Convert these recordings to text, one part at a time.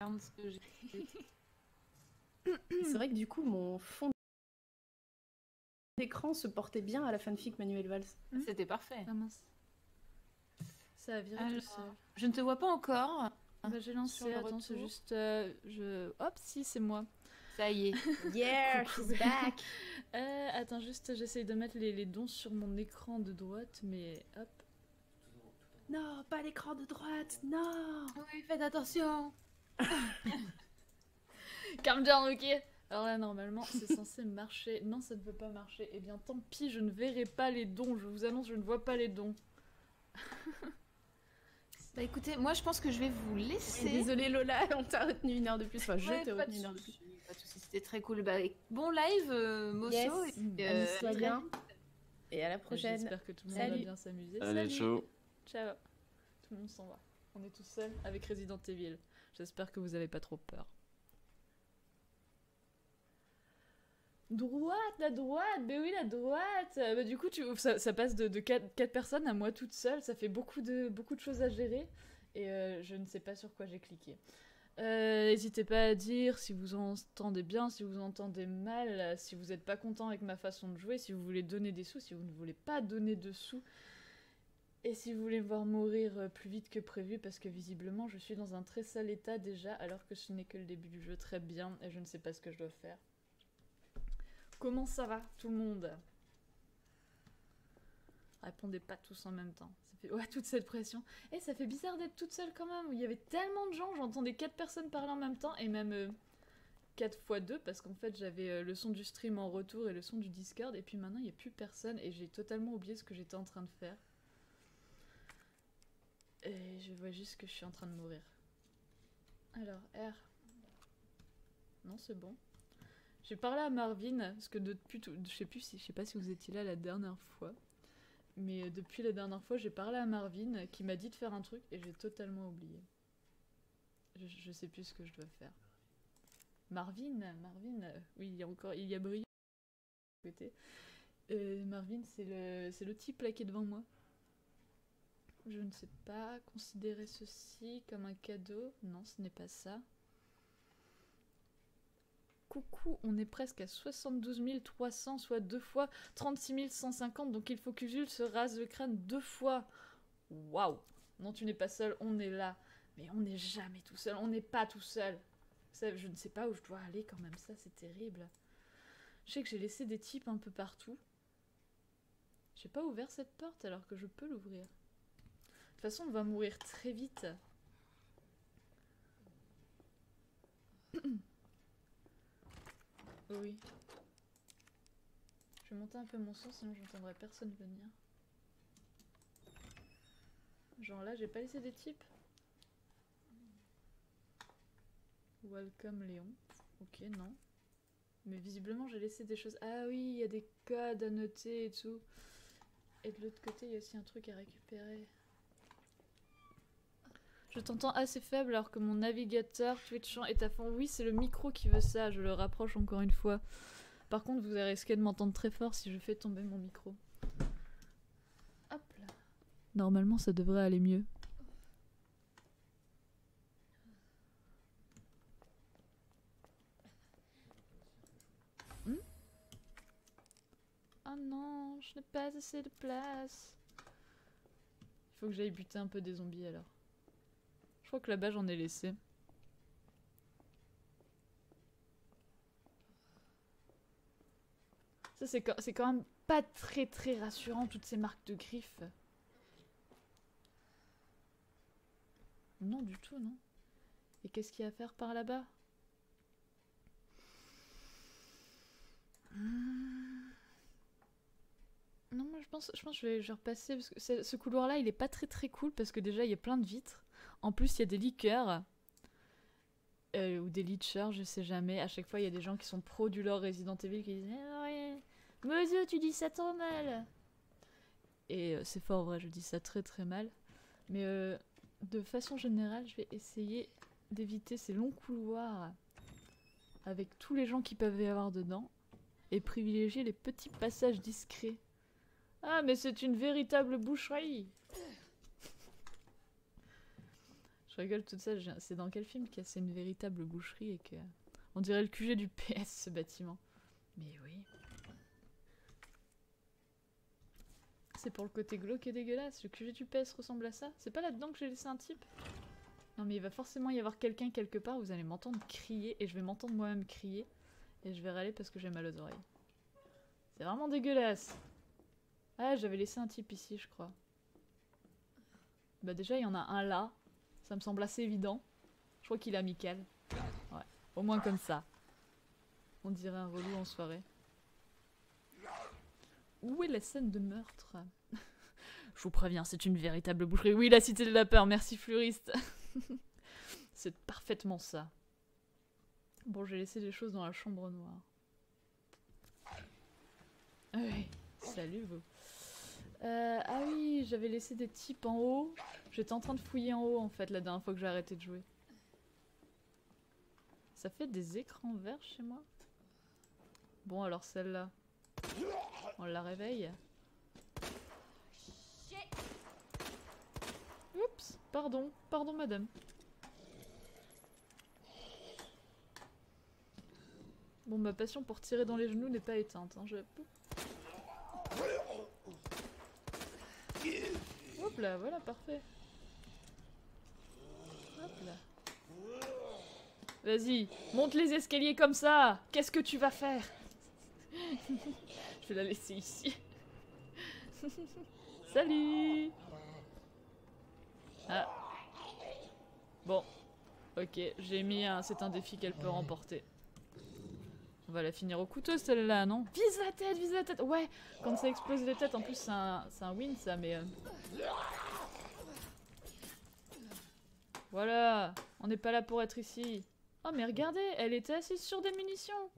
ce que j'ai. C'est vrai que du coup, mon fond d'écran se portait bien à la fanfic Manuel Valls. C'était parfait. Ah mince. Ça a viré Alors, tout seul. je ne te vois pas encore. Bah, j'ai lancé, Sur le attends, c'est retour. juste... Hop, si, c'est moi. Ça y est. Yeah, Coucou. she's back. Attends, juste, j'essaye de mettre les dons sur mon écran de droite, mais hop. Non, pas l'écran de droite, non. Oui, faites attention. Calme down, ok. Alors là, normalement, c'est censé marcher. Non, ça ne peut pas marcher. Eh bien, tant pis, je ne verrai pas les dons. Je vous annonce, je ne vois pas les dons. Bah écoutez, moi je pense que je vais vous laisser. Désolée Lola, on t'a retenu 1 heure de plus. Enfin, je Ouais, t'ai pas retenu de 1 heure de plus. soucis, pas de soucis, c'était très cool. Bah, bon live, Mosso. Yes. Et puis, Amuse-toi très bien. vite. Et à la prochaine. J'espère que tout le monde va Salut. bien s'amuser. Allez, ciao. Ciao. Tout le monde s'en va. On est tout seul avec Resident Evil. J'espère que vous avez pas trop peur. Droite, la droite, mais oui, la droite. Bah, du coup, ça passe de 4 personnes à moi toute seule. Ça fait beaucoup de choses à gérer. Et je ne sais pas sur quoi j'ai cliqué. N'hésitez pas à dire si vous entendez bien, si vous entendez mal, si vous n'êtes pas content avec ma façon de jouer, si vous voulez donner des sous, si vous ne voulez pas donner de sous. Et si vous voulez me voir mourir plus vite que prévu, parce que visiblement je suis dans un très sale état déjà, alors que ce n'est que le début du jeu, très bien, et je ne sais pas ce que je dois faire. Comment ça va, tout le monde? Répondez pas tous en même temps. Ça fait... Ouais, toute cette pression. Et ça fait bizarre d'être toute seule quand même. Il y avait tellement de gens, j'entendais 4 personnes parler en même temps, et même 4 x 2, parce qu'en fait j'avais le son du stream en retour et le son du Discord, et puis maintenant il n'y a plus personne, et j'ai totalement oublié ce que j'étais en train de faire. Et je vois juste que je suis en train de mourir. Alors, R. Non, c'est bon. J'ai parlé à Marvin, parce que depuis tout... je sais pas si vous étiez là la dernière fois, mais depuis la dernière fois, j'ai parlé à Marvin, qui m'a dit de faire un truc, et j'ai totalement oublié. Je sais plus ce que je dois faire. Marvin, oui, il y a Brio à côté. Marvin, c'est le type là qui est devant moi. Je ne sais pas, considérer ceci comme un cadeau. Non, ce n'est pas ça. Coucou, on est presque à 72 300, soit 2 fois 36 150, donc il faut que Jules se rase le crâne 2 fois. Waouh! Non, tu n'es pas seul, on est là. Mais on n'est jamais tout seul, on n'est pas tout seul. Ça, je ne sais pas où je dois aller quand même, ça c'est terrible. Je sais que j'ai laissé des types un peu partout. J'ai pas ouvert cette porte alors que je peux l'ouvrir. De toute façon, on va mourir très vite. Oui. Je vais monter un peu mon son, sinon j'entendrai personne venir. Genre là, j'ai pas laissé des types. Welcome Léon. Ok, non. Mais visiblement, j'ai laissé des choses. Ah oui, il y a des codes à noter et tout. Et de l'autre côté, il y a aussi un truc à récupérer. Je t'entends assez faible alors que mon navigateur Twitch est à fond. Oui, c'est le micro qui veut ça, je le rapproche encore une fois. Par contre, vous risquez de m'entendre très fort si je fais tomber mon micro. Hop là. Normalement, ça devrait aller mieux. Oh non, je n'ai pas assez de place. Il faut que j'aille buter un peu des zombies alors. Je crois que là-bas j'en ai laissé. Ça c'est quand même pas très rassurant toutes ces marques de griffes. Non du tout, non. Et qu'est-ce qu'il y a à faire par là-bas? Non, moi je pense que je vais repasser parce que ce couloir-là il est pas très cool parce que déjà il y a plein de vitres. En plus il y a des liqueurs. Ou des leechers, je sais jamais. À chaque fois il y a des gens qui sont pro du lore Resident Evil qui disent Monsieur, tu dis ça trop mal. Et c'est fort vrai, je dis ça très mal. Mais de façon générale, je vais essayer d'éviter ces longs couloirs avec tous les gens qui peuvent y avoir dedans et privilégier les petits passages discrets. Ah, mais c'est une véritable boucherie! Je rigole toute seule, c'est dans quel film qu'il y a c'est une véritable boucherie et que... On dirait le QG du PS, ce bâtiment. Mais oui. C'est pour le côté glauque et dégueulasse. Le QG du PS ressemble à ça. C'est pas là-dedans que j'ai laissé un type? Non mais il va forcément y avoir quelqu'un quelque part. Vous allez m'entendre crier et je vais m'entendre moi-même crier. Et je vais râler parce que j'ai mal aux oreilles. C'est vraiment dégueulasse. Ah, j'avais laissé un type ici, je crois. Bah déjà, il y en a un là. Ça me semble assez évident. Je crois qu'il est amical. Ouais, au moins comme ça. On dirait un relou en soirée. Où est la scène de meurtre? Je vous préviens, c'est une véritable boucherie. Oui, la cité de la peur, merci fleuriste. C'est parfaitement ça. Bon, j'ai laissé des choses dans la chambre noire. Oui, salut vous. Ah oui, j'avais laissé des types en haut. J'étais en train de fouiller en haut en fait la dernière fois que j'ai arrêté de jouer. Ça fait des écrans verts chez moi? Bon alors celle-là, on la réveille. Oups, pardon, pardon madame. Bon, ma passion pour tirer dans les genoux n'est pas éteinte, hein, Hop là, voilà, parfait. Hop là. Vas-y, monte les escaliers comme ça. Qu'est-ce que tu vas faire? Je vais la laisser ici. Salut. Ah. Bon. Ok, j'ai mis un... C'est un défi qu'elle peut remporter. On va la finir au couteau celle-là, non? Vise la tête, vise la tête. Ouais, quand ça explose les têtes, en plus c'est un win ça, mais... Voilà, on n'est pas là pour être ici. Oh mais regardez, elle était assise sur des munitions.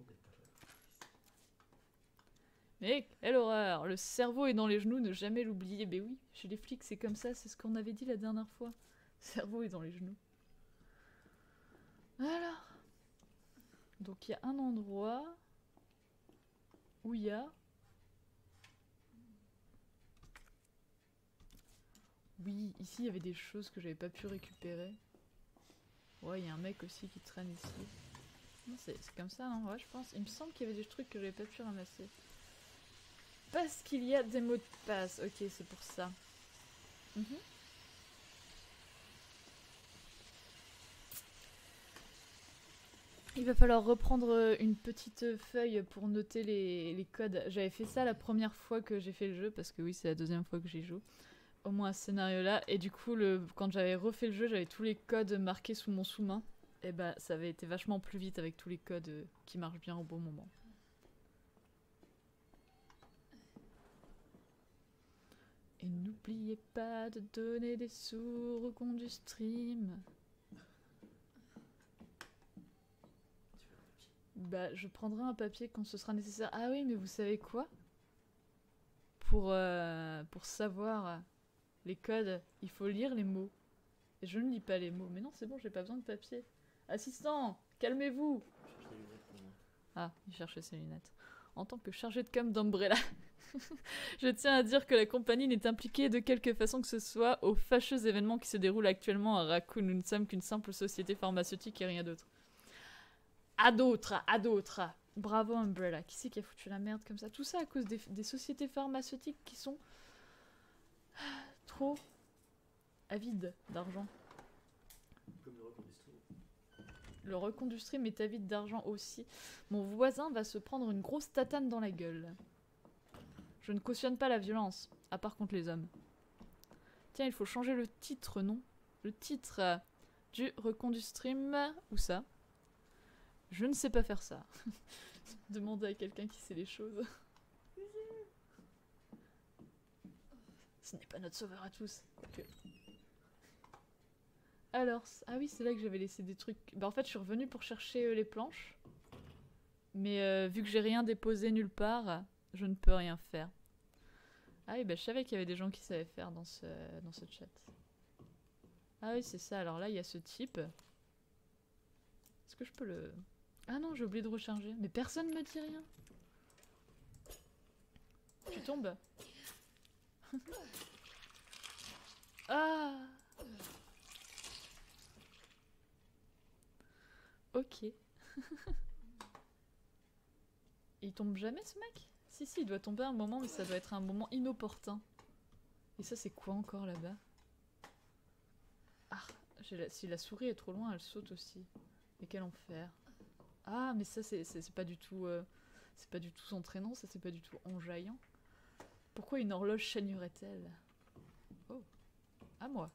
Mais quelle horreur, le cerveau est dans les genoux, ne jamais l'oublier. Ben oui, chez les flics c'est comme ça, c'est ce qu'on avait dit la dernière fois. Le cerveau est dans les genoux. Alors... Donc il y a un endroit où il y a... Oui, ici il y avait des choses que j'avais pas pu récupérer. Ouais, il y a un mec aussi qui traîne ici. C'est comme ça, non? Ouais, je pense. Il me semble qu'il y avait des trucs que j'avais pas pu ramasser. Parce qu'il y a des mots de passe. Ok, c'est pour ça. Il va falloir reprendre une petite feuille pour noter les codes. J'avais fait ça la première fois que j'ai fait le jeu, parce que oui, c'est la deuxième fois que j'y joue. Au moins à ce scénario-là. Et du coup, quand j'avais refait le jeu, j'avais tous les codes marqués sous mon sous-main. Et bah, ça avait été vachement plus vite avec tous les codes qui marchent bien au bon moment. Et n'oubliez pas de donner des sous au compte du stream. Bah, je prendrai un papier quand ce sera nécessaire. Ah oui, mais vous savez quoi? Pour savoir les codes, il faut lire les mots. Et je ne lis pas les mots. Mais non, c'est bon, j'ai pas besoin de papier. Assistant, calmez-vous! Ah, il cherchait ses lunettes. En tant que chargé de com d'Umbrella, je tiens à dire que la compagnie n'est impliquée de quelque façon que ce soit aux fâcheux événements qui se déroulent actuellement à Raccoon. Nous ne sommes qu'une simple société pharmaceutique et rien d'autre. À d'autres, à d'autres. Bravo Umbrella. Qui c'est qui a foutu la merde comme ça? Tout ça à cause des sociétés pharmaceutiques qui sont trop avides d'argent. Comme le Recondustrie. Le Recondustrie est avide d'argent aussi. Mon voisin va se prendre une grosse tatane dans la gueule. Je ne cautionne pas la violence, à part contre les hommes. Tiens, il faut changer le titre, non? Le titre du Recondustream. Où ça? Je ne sais pas faire ça. Demandez à quelqu'un qui sait les choses. Ce n'est pas notre sauveur à tous. Okay. Alors, ah oui, c'est là que j'avais laissé des trucs. Bah en fait, je suis revenue pour chercher les planches. Mais vu que j'ai rien déposé nulle part, je ne peux rien faire. Ah oui, bah je savais qu'il y avait des gens qui savaient faire dans ce chat. Ah oui, c'est ça. Alors là, il y a ce type. Est-ce que je peux le... Ah non, j'ai oublié de recharger. Mais personne me dit rien. Tu tombes. Ah. Ok. Il tombe jamais ce mec? Si, il doit tomber un moment, mais ça doit être un moment inopportun. Et ça, c'est quoi encore là-bas? Ah, si la souris est trop loin, elle saute aussi. Mais quel enfer. Ah, mais ça, c'est pas du tout... c'est pas du tout entraînant, ça, c'est pas du tout enjaillant. Pourquoi une horloge chaignerait-elle? Oh. À moi.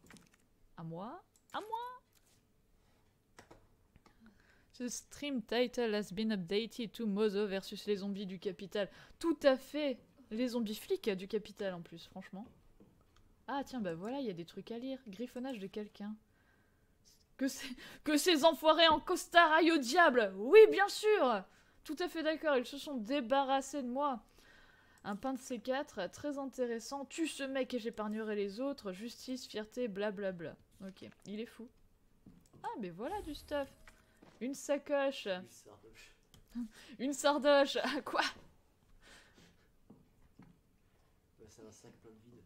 À moi. À moi. The stream title has been updated to Mozo versus les zombies du Capital. Tout à fait. Les zombies flics du Capital en plus, franchement. Ah tiens, bah voilà, il y a des trucs à lire. Griffonnage de quelqu'un. Que ces enfoirés en costard aillent au diable. Oui, bien sûr. Tout à fait d'accord, ils se sont débarrassés de moi. Un pain de C4, très intéressant. Tue ce mec et j'épargnerai les autres. Justice, fierté, blablabla. Ok, il est fou. Ah, mais voilà du stuff. Une sacoche. Oui, sardoche. Une sardoche. Quoi? Bah, c'est un sac plein de vide.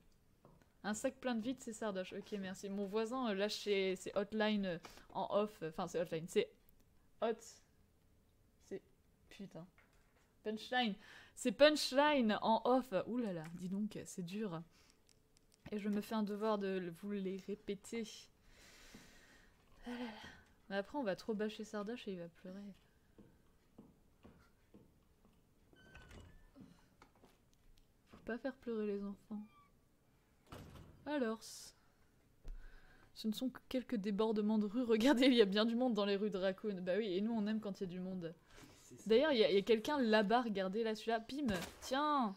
Un sac plein de vide, c'est sardoche. Ok, merci. Mon voisin lâche ses hotlines en off. Enfin, c'est hotline. C'est hot. C'est... Putain. Punchline. C'est punchline en off. Ouh là là, dis donc, c'est dur. Et je me fais un devoir de vous les répéter. Ah là là. Mais après, on va trop bâcher Sardoche et il va pleurer. Faut pas faire pleurer les enfants. Alors, ce ne sont que quelques débordements de rue. Regardez, il y a bien du monde dans les rues de Raccoon. Bah oui, et nous on aime quand il y a du monde. D'ailleurs, il y a quelqu'un là-bas, regardez là, celui-là. Pim, tiens,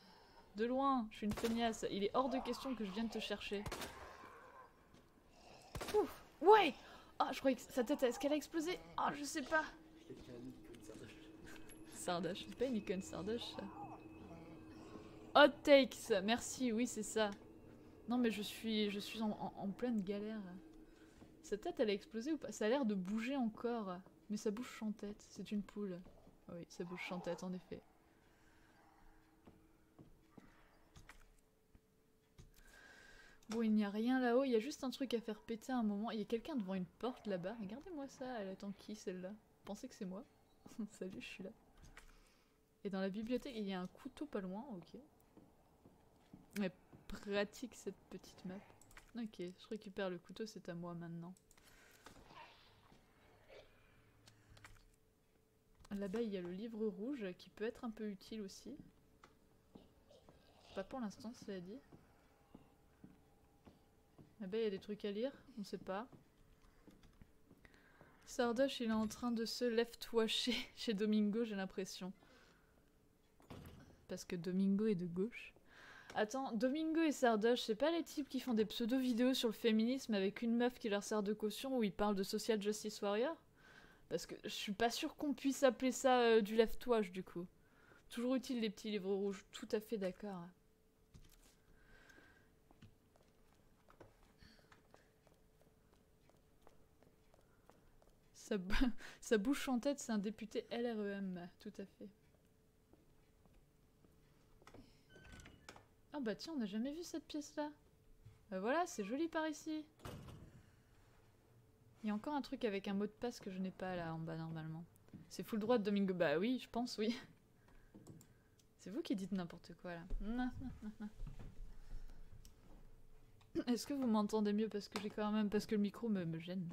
de loin, je suis une feignasse. Il est hors de question que je vienne te chercher. Ouf, ouais. Ah, je croyais que sa tête, est-ce qu'elle a explosé? Ah, je sais pas. Quelqu'un a mis une icône sardoche. Sardoche, c'est pas une icône Sardoche, ça. Hot takes, merci, oui, c'est ça. Non, mais je suis en pleine galère. Sa tête, elle a explosé ou pas? Ça a l'air de bouger encore. Mais ça bouge sans tête, c'est une poule. Oui, ça bouge sans tête, en effet. Bon, il n'y a rien là-haut, il y a juste un truc à faire péter à un moment. Il y a quelqu'un devant une porte là-bas. Regardez-moi ça, elle attend qui celle-là? Vous pensez que c'est moi? Salut, je suis là. Et dans la bibliothèque, il y a un couteau pas loin, ok. Mais pratique cette petite map. Ok, je récupère le couteau, c'est à moi maintenant. Là-bas, il y a le livre rouge qui peut être un peu utile aussi. Pas pour l'instant, cela dit. Là-bas, il y a des trucs à lire, on sait pas. Sardoche, il est en train de se left-washer chez Domingo, j'ai l'impression. Parce que Domingo est de gauche. Attends, Domingo et Sardoche, c'est pas les types qui font des pseudo-vidéos sur le féminisme avec une meuf qui leur sert de caution où ils parlent de Social Justice Warrior? Parce que je suis pas sûre qu'on puisse appeler ça du left-wash du coup. Toujours utile les petits livres rouges, tout à fait d'accord. Sa bouche en tête, c'est un député LREM, tout à fait. Ah bah tiens, on n'a jamais vu cette pièce-là. Bah voilà, c'est joli par ici. Il y a encore un truc avec un mot de passe que je n'ai pas là en bas normalement. C'est full droit de Domingo. Bah oui, je pense, oui. C'est vous qui dites n'importe quoi là. Est-ce que vous m'entendez mieux parce que j'ai quand même... Parce que le micro me gêne.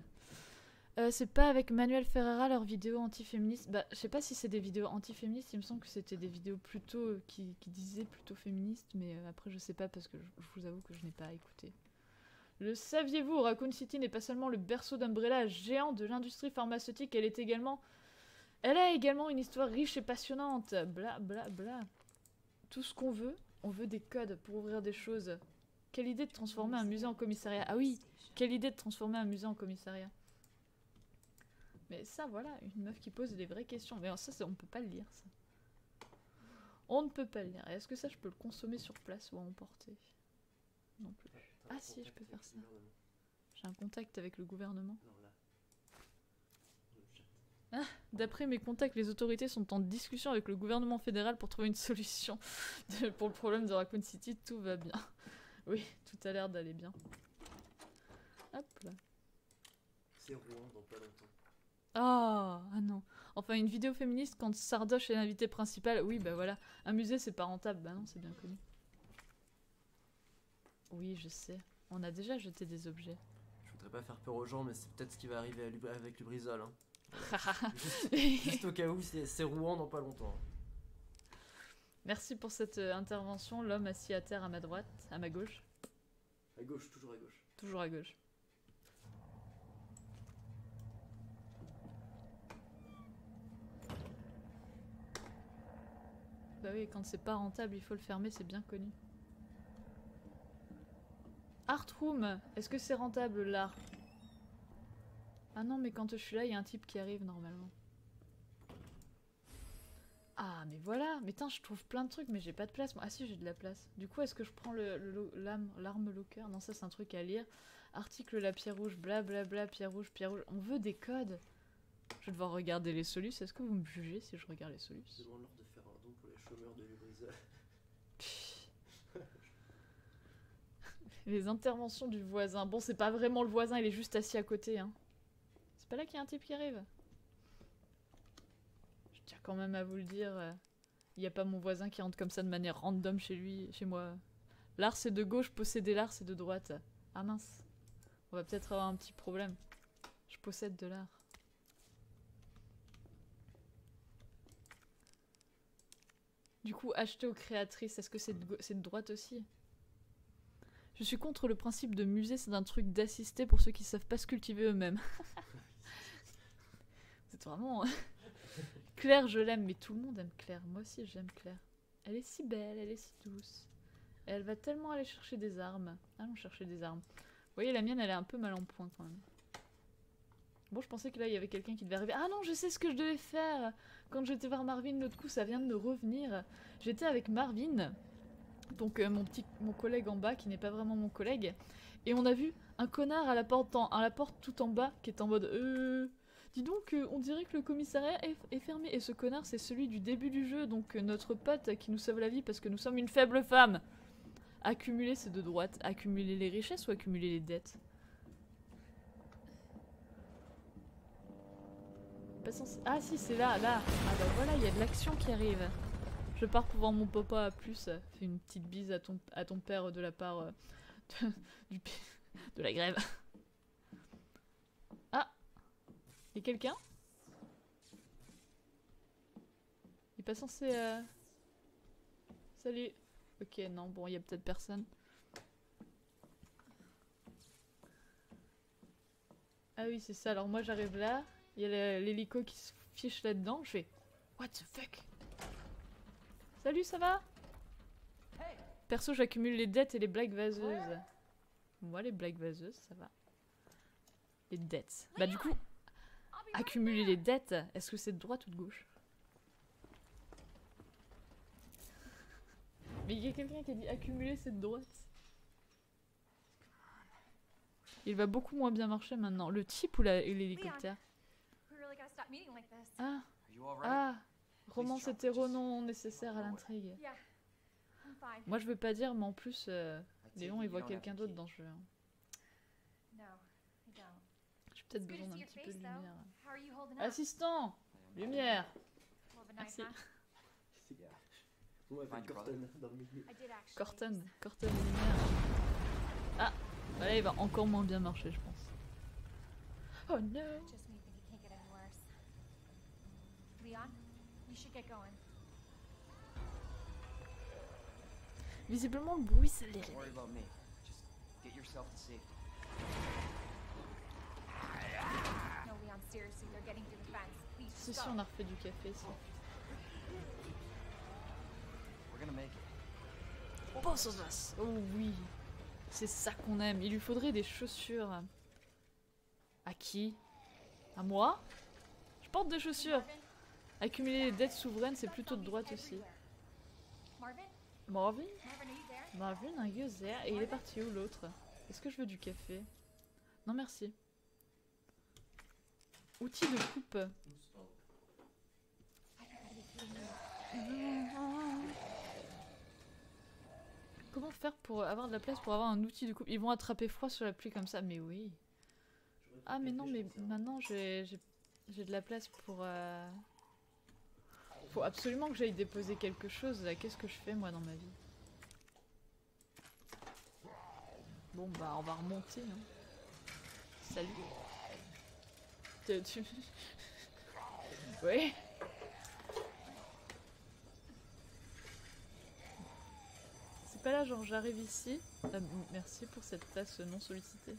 C'est pas avec Manuel Ferrara leurs vidéos anti-féministes. Bah, je sais pas si c'est des vidéos anti-féministes, il me semble que c'était des vidéos plutôt qui disaient plutôt féministes, mais après je sais pas parce que je vous avoue que je n'ai pas écouté. Le saviez-vous, Raccoon City n'est pas seulement le berceau d'Umbrella, géant de l'industrie pharmaceutique, elle a également une histoire riche et passionnante. Bla bla bla. Tout ce qu'on veut, on veut des codes pour ouvrir des choses. Quelle idée de transformer un musée en commissariat. Ah oui, quelle idée de transformer un musée en commissariat. Mais ça, voilà, une meuf qui pose des vraies questions. Mais ça, on peut pas le lire, ça. On ne peut pas le lire. Est-ce que ça, je peux le consommer sur place ou à emporter? Non plus. Ah si, je peux faire ça. J'ai un contact avec le gouvernement. Ah, d'après mes contacts, les autorités sont en discussion avec le gouvernement fédéral pour trouver une solution pour le problème de Raccoon City. Tout va bien. Oui, tout a l'air d'aller bien. Hop là. C'est Rouen dans pas longtemps. Ah non. Enfin, une vidéo féministe quand Sardoche est l'invité principal. Oui, bah voilà. Un musée, c'est pas rentable. Bah non, c'est bien connu. Oui, je sais. On a déjà jeté des objets. Je voudrais pas faire peur aux gens, mais c'est peut-être ce qui va arriver avec Lubrizol. Hein. Juste au cas où, c'est Rouen dans pas longtemps. Merci pour cette intervention. L'homme assis à terre à ma droite, à ma gauche. À gauche, toujours à gauche. Toujours à gauche. Bah oui, quand c'est pas rentable, il faut le fermer, c'est bien connu. Art Room, est-ce que c'est rentable l'art? Ah non, mais quand je suis là, il y a un type qui arrive normalement. Ah, mais voilà, mais tain, je trouve plein de trucs, mais j'ai pas de place. Ah si, j'ai de la place. Du coup, est-ce que je prends l'arme locker? Non, ça c'est un truc à lire. Article la pierre rouge, blablabla, pierre rouge, pierre rouge. On veut des codes. Je vais devoir regarder les solus. Est-ce que vous me jugez si je regarde les solus? Demande-leur de faire un don pour les chômeurs de Lubrizol. Les interventions du voisin. Bon, c'est pas vraiment le voisin, il est juste assis à côté. Hein. C'est pas là qu'il y a un type qui arrive. Je tiens quand même à vous le dire. Il n'y a pas mon voisin qui rentre comme ça de manière random chez lui, chez moi. L'art c'est de gauche, posséder l'art c'est de droite. Ah mince. On va peut-être avoir un petit problème. Je possède de l'art. Du coup, acheter aux créatrices, est-ce que c'est de droite aussi? Je suis contre le principe de musée, c'est un truc d'assister pour ceux qui savent pas se cultiver eux-mêmes. C'est vraiment... Claire, je l'aime, mais tout le monde aime Claire. Moi aussi, j'aime Claire. Elle est si belle, elle est si douce. Et elle va tellement aller chercher des armes. Allons chercher des armes. Vous voyez, la mienne, elle est un peu mal en point quand même. Bon, je pensais que là, il y avait quelqu'un qui devait arriver. Ah non, je sais ce que je devais faire. Quand j'étais voir Marvin l'autre coup, ça vient de me revenir. J'étais avec Marvin, donc mon collègue en bas, qui n'est pas vraiment mon collègue. Et on a vu un connard à la porte tout en bas, qui est en mode dis donc, on dirait que le commissariat est fermé. Et ce connard, c'est celui du début du jeu, donc notre pote qui nous sauve la vie parce que nous sommes une faible femme. Accumuler, c'est de droite. Accumuler les richesses ou accumuler les dettes? Ah si, c'est là, là. Ah bah voilà, il y a de l'action qui arrive. Je pars pour voir mon papa à plus. Fais une petite bise à ton père de la part de la grève. Ah, il y a quelqu'un? Il est pas censé... Salut. Ok, non, bon, il y a peut-être personne. Ah oui, c'est ça. Alors moi, j'arrive là. Il y a l'hélico qui se fiche là-dedans. Je fais... What the fuck? Salut, ça va? Perso, j'accumule les dettes et les blagues vaseuses. Moi, les blagues vaseuses, ça va. Les dettes. Bah du coup, accumuler les dettes, est-ce que c'est de droite ou de gauche? Mais il y a quelqu'un qui a dit accumuler c'est de droite. Il va beaucoup moins bien marcher maintenant. Le type ou l'hélicoptère? Ah, ah, romance hétéro non nécessaire à l'intrigue. Moi je veux pas dire, mais en plus, Léon il voit quelqu'un d'autre dans ce jeu. J'ai peut-être besoin d'un petit peu de lumière. Assistant! Lumière! Merci. On m'appelle Corton dans le milieu. Corton, lumière. Ah, bah là il va encore moins bien marcher, je pense. Oh no! Visiblement le bruit ça les réveille. Si on a refait du café ici. Oh oui, c'est ça qu'on aime. Il lui faudrait des chaussures. À qui? À moi? Je porte des chaussures. Accumuler les dettes souveraines, c'est plutôt de droite aussi. Marvin? Marvin, un user. Et il est parti où l'autre? Est-ce que je veux du café? Non merci. Outils de coupe. Comment faire pour avoir de la place pour avoir un outil de coupe? Ils vont attraper froid sur la pluie comme ça, mais oui. Ah mais non, mais maintenant j'ai J'ai de la place pour... Faut absolument que j'aille déposer quelque chose. Là, qu'est-ce que je fais moi dans ma vie? Bon bah on va remonter. Hein. Salut. Tu... Oui. C'est pas là genre j'arrive ici. Merci pour cette tasse non sollicitée.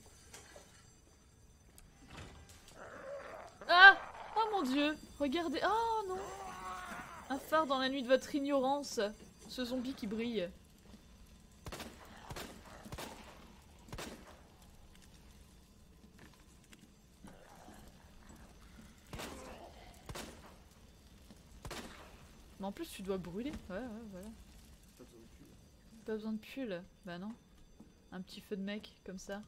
Ah! Oh mon dieu! Regardez! Oh non! Un phare dans la nuit de votre ignorance! Ce zombie qui brille. Mais en plus tu dois brûler. Ouais, voilà. Pas besoin de pull. Pas besoin de pull. Bah non. Un petit feu de mec, comme ça.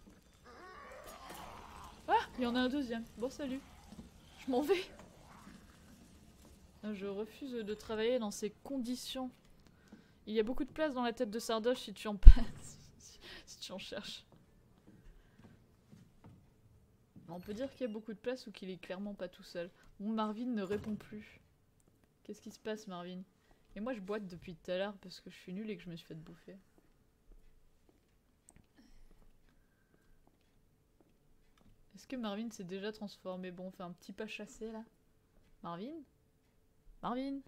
Ah! Il y en a un deuxième. Bon, salut. Je m'en vais. Je refuse de travailler dans ces conditions. Il y a beaucoup de place dans la tête de Sardoche si tu en si tu en cherches. On peut dire qu'il y a beaucoup de place ou qu'il est clairement pas tout seul. Bon, Marvin ne répond plus. Qu'est-ce qui se passe, Marvin? Et moi, je boite depuis tout à l'heure parce que je suis nulle et que je me suis fait bouffer. Est-ce que Marvin s'est déjà transformé? Bon, on fait un petit pas chassé, là. Marvin? Marvin?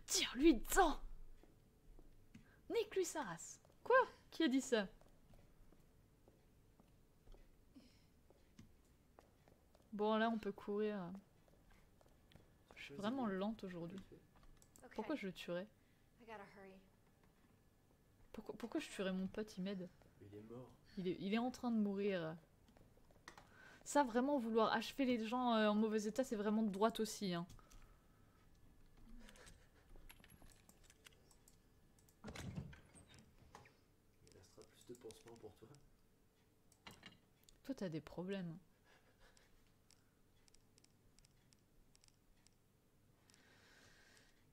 Tire-lui dedans! Nique-lui sa race! Quoi? Qui a dit ça? Bon, là, on peut courir. Je suis vraiment lente aujourd'hui. Pourquoi je le tuerais? Pourquoi je tuerais mon pote? Il m'aide. Il est mort. Il est en train de mourir. Ça, vraiment, vouloir achever les gens en mauvais état, c'est vraiment de droite aussi. Hein. Il restera plus de pansements pour toi. Toi, t'as des problèmes.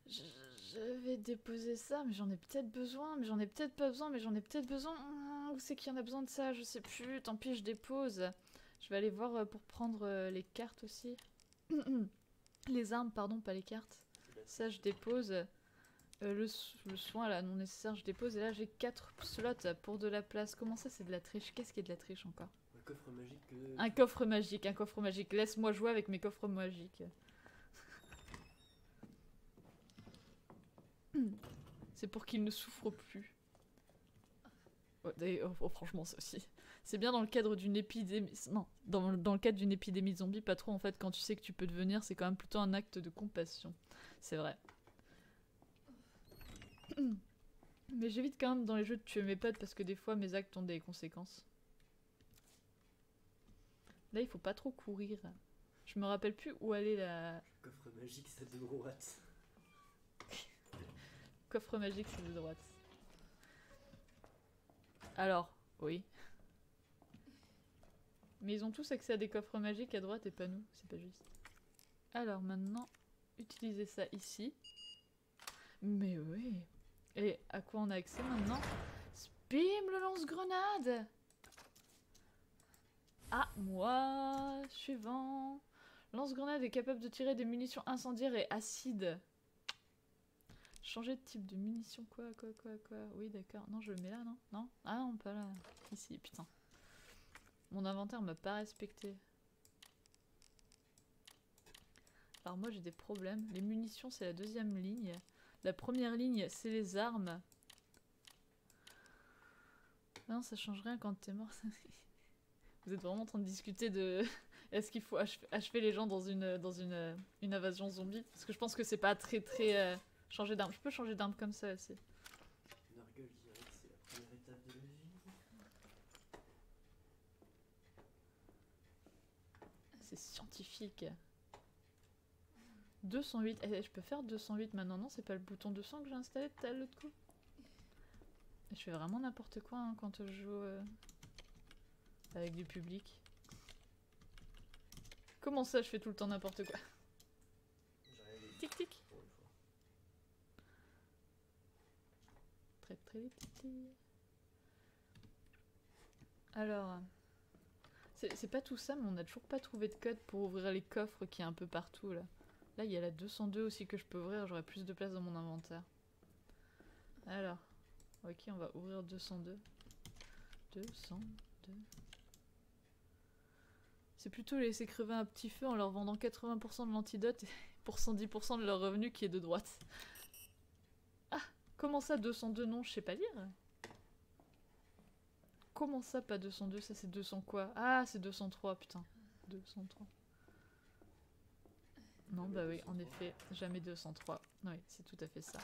Je vais déposer ça, mais j'en ai peut-être besoin, mais j'en ai peut-être pas besoin, mais j'en ai peut-être besoin. Où c'est qu'il y en a besoin de ça? Je sais plus. Tant pis, je dépose. Je vais aller voir pour prendre les cartes aussi. Les armes, pardon, pas les cartes. Ça, je dépose. Le soin, là, non nécessaire, je dépose. Et là, j'ai 4 slots pour de la place. Comment ça, c'est de la triche? Qu'est-ce qui est de la triche encore? Un coffre magique. Un coffre magique, un coffre magique. Laisse-moi jouer avec mes coffres magiques. C'est pour qu'il ne souffre plus. Oh, franchement, ça aussi. C'est bien dans le cadre d'une épidémie. Non, dans le cadre d'une épidémie de zombies, pas trop en fait. Quand tu sais que tu peux devenir, c'est quand même plutôt un acte de compassion. C'est vrai. Mais j'évite quand même dans les jeux de tuer mes potes parce que des fois mes actes ont des conséquences. Là, il faut pas trop courir. Je me rappelle plus où aller la. Coffre magique, c'est de droite. Coffre magique, c'est de droite. Alors, oui. Mais ils ont tous accès à des coffres magiques à droite et pas nous, c'est pas juste. Alors maintenant, utilisez ça ici. Mais oui. Et à quoi on a accès maintenant? Bim, le lance-grenade! Ah, moi, suivant. Lance-grenade est capable de tirer des munitions incendiaires et acides. Changer de type de munitions, quoi. Oui, d'accord. Non, je le mets là, non? Non? Ah non, pas là. Ici, putain. Mon inventaire m'a pas respecté. Alors moi, j'ai des problèmes. Les munitions, c'est la deuxième ligne. La première ligne, c'est les armes. Ah non, ça change rien quand t'es mort. Vous êtes vraiment en train de discuter de... Est-ce qu'il faut achever les gens dans une invasion zombie? Parce que je pense que c'est pas très... changer d'arme. Je peux changer d'arme comme ça aussi. Nargueule dirait que c'est la première étape de la vie. C'est scientifique. 208. Eh, je peux faire 208 maintenant. Non, c'est pas le bouton 200 que j'ai installé tout à l'autre coup. Je fais vraiment n'importe quoi hein, quand je joue avec du public. Comment ça, je fais tout le temps n'importe quoi? Tic tic. Très vite. Alors, C'est pas tout ça, mais on a toujours pas trouvé de code pour ouvrir les coffres qui est un peu partout là. Là, il y a la 202 aussi que je peux ouvrir, j'aurai plus de place dans mon inventaire. Alors, ok, on va ouvrir 202. 202. C'est plutôt laisser crever un petit feu en leur vendant 80% de l'antidote et pour 110% de leur revenu qui est de droite. Ah, comment ça 202 non, je sais pas lire. Comment ça pas 202, ça c'est 200 quoi? Ah, c'est 203, putain. 203. Non, bah oui, en effet, jamais 203. Oui, c'est tout à fait ça.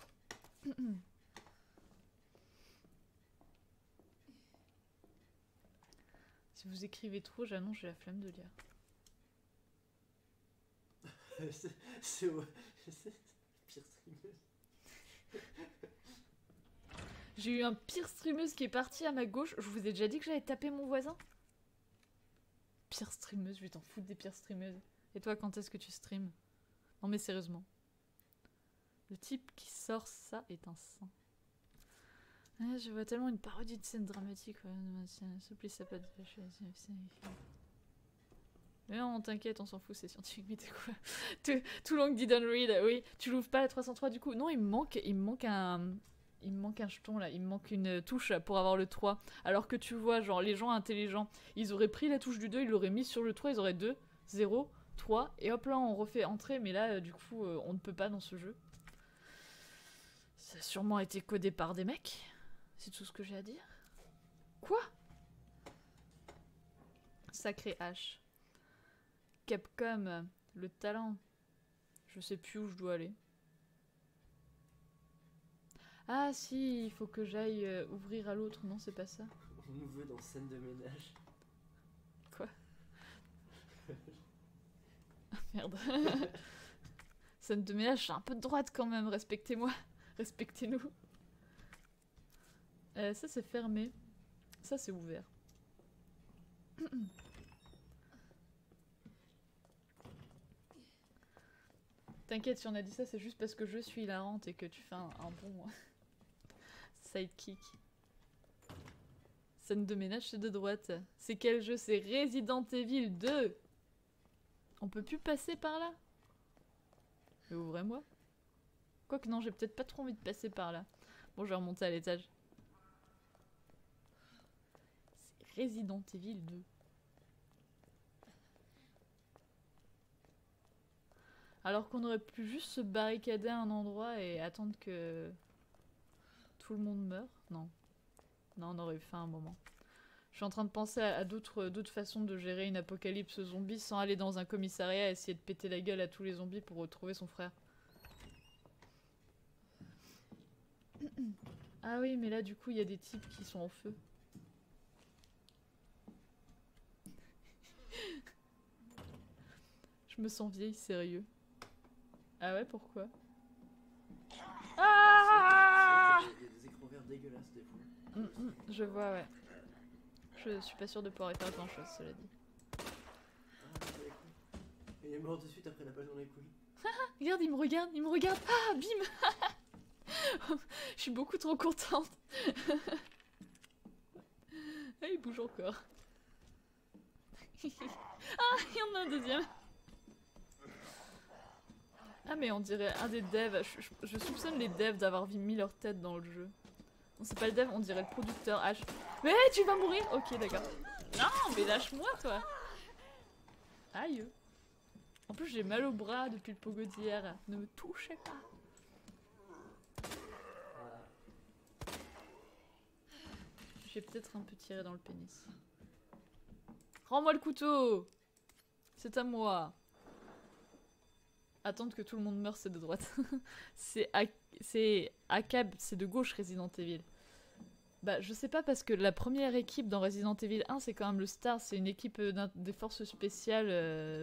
Si vous écrivez trop, j'annonce, j'ai la flemme de lire. C'est pire streameuse. J'ai eu un pire streameuse qui est parti à ma gauche. Je vous ai déjà dit que j'allais taper mon voisin? Pire streameuse, je vais t'en foutre des pires streameuses. Et toi, quand est-ce que tu streams? Non mais sérieusement. Le type qui sort ça est un saint. Ah, je vois tellement une parodie de scène dramatique. Ouais. S'il te plaît, ça pas de... Mais non, t'inquiète, on s'en fout, c'est scientifique. Mais t'es quoi? Too long didn't read. Oui, tu l'ouvres pas la 303 du coup. Non, il me manque un jeton là, il me manque une touche pour avoir le 3. Alors que tu vois, genre, les gens intelligents, ils auraient pris la touche du 2, ils l'auraient mis sur le 3, ils auraient 2, 0, 3, et hop là, on refait entrer, mais là, du coup, on ne peut pas dans ce jeu. Ça a sûrement été codé par des mecs, c'est tout ce que j'ai à dire. Quoi? Sacré H. Capcom, le talent. Je sais plus où je dois aller. Ah si, il faut que j'aille ouvrir à l'autre. Non, c'est pas ça. On nous veut dans scène de ménage. Quoi? Merde. Scène de ménage, c'est un peu de droite quand même. Respectez-moi. Respectez-nous. Ça, c'est fermé. Ça, c'est ouvert. T'inquiète, si on a dit ça, c'est juste parce que je suis hilarante et que tu fais un bon sidekick. Scène de ménage, c'est de droite. C'est quel jeu? C'est Resident Evil 2. On peut plus passer par là? Mais ouvrez-moi. Quoique non, j'ai peut-être pas trop envie de passer par là. Bon, je vais remonter à l'étage. C'est Resident Evil 2. Alors qu'on aurait pu juste se barricader à un endroit et attendre que tout le monde meure. Non. Non, on aurait fait un moment. Je suis en train de penser à d'autres façons de gérer une apocalypse zombie sans aller dans un commissariat et essayer de péter la gueule à tous les zombies pour retrouver son frère. Ah oui, mais là du coup il y a des types qui sont en feu. Je me sens vieille, sérieux. Ah ouais, pourquoi? Ah! Il y a des écrans verts dégueulasses des fois. Je vois, ouais. Je suis pas sûre de pouvoir y faire grand chose, cela dit. Il est mort de suite après la balle dans les couilles. Regarde, il me regarde, il me regarde. Ah, bim. Je suis beaucoup trop contente. Ah, il bouge encore. Ah, il y en a un deuxième. Ah, mais on dirait un des devs. Je soupçonne les devs d'avoir mis leur tête dans le jeu. Non, c'est pas le dev, on dirait le producteur H. Mais tu vas mourir. Ok, d'accord. Non, mais lâche-moi, toi. Aïe. En plus, j'ai mal au bras depuis le pogo d'hier. Ne me touchez pas. J'ai peut-être un peu tiré dans le pénis. Rends-moi le couteau. C'est à moi. Attendre que tout le monde meure, c'est de droite. c'est ACAB, c'est de gauche Resident Evil. Bah, je sais pas parce que la première équipe dans Resident Evil 1, c'est quand même le Star, c'est une équipe des forces spéciales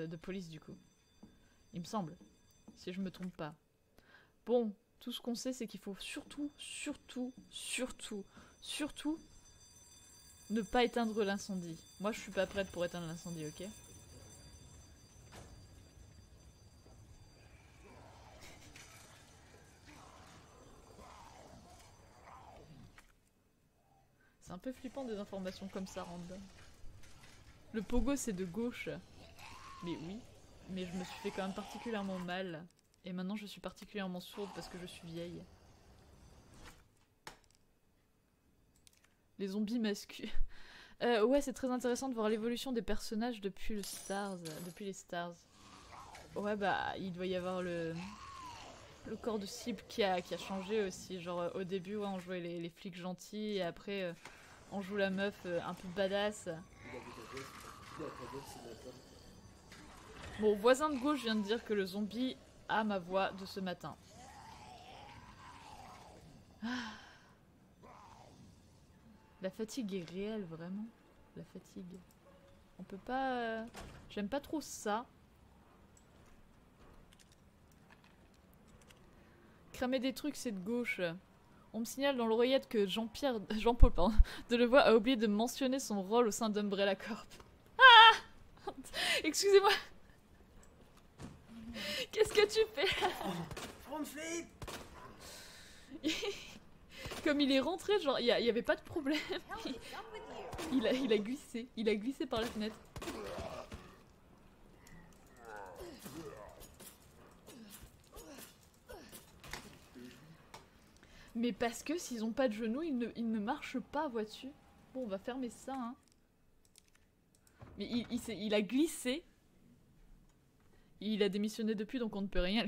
de police du coup. Il me semble. Si je me trompe pas. Bon, tout ce qu'on sait, c'est qu'il faut surtout ne pas éteindre l'incendie. Moi, je suis pas prête pour éteindre l'incendie, ok? C'est un peu flippant des informations comme ça random. Le pogo c'est de gauche. Mais oui. Mais je me suis fait quand même particulièrement mal. Et maintenant je suis particulièrement sourde parce que je suis vieille. Les zombies masculins. Ouais, c'est très intéressant de voir l'évolution des personnages depuis le Stars. Depuis les Stars. Ouais, bah, il doit y avoir le corps de cible qui a changé aussi. Genre, au début, ouais, on jouait les flics gentils et après, on joue la meuf un peu badass. Bon, voisin de gauche vient de dire que le zombie a ma voix de ce matin. Ah. La fatigue est réelle, vraiment. La fatigue. On peut pas... J'aime pas trop ça. Cramer des trucs, c'est de gauche. On me signale dans l'oreillette que Jean-Paul Delevoye a oublié de mentionner son rôle au sein d'Umbrella Corp. Ah! Excusez-moi. Qu'est-ce que tu fais? Front flip. Comme il est rentré, genre, il y avait pas de problème. Il a glissé. Il a glissé par la fenêtre. Mais parce que s'ils ont pas de genoux, ils ne marchent pas, vois-tu. Bon, on va fermer ça, hein. Mais il a glissé. Il a démissionné depuis, donc on ne peut rien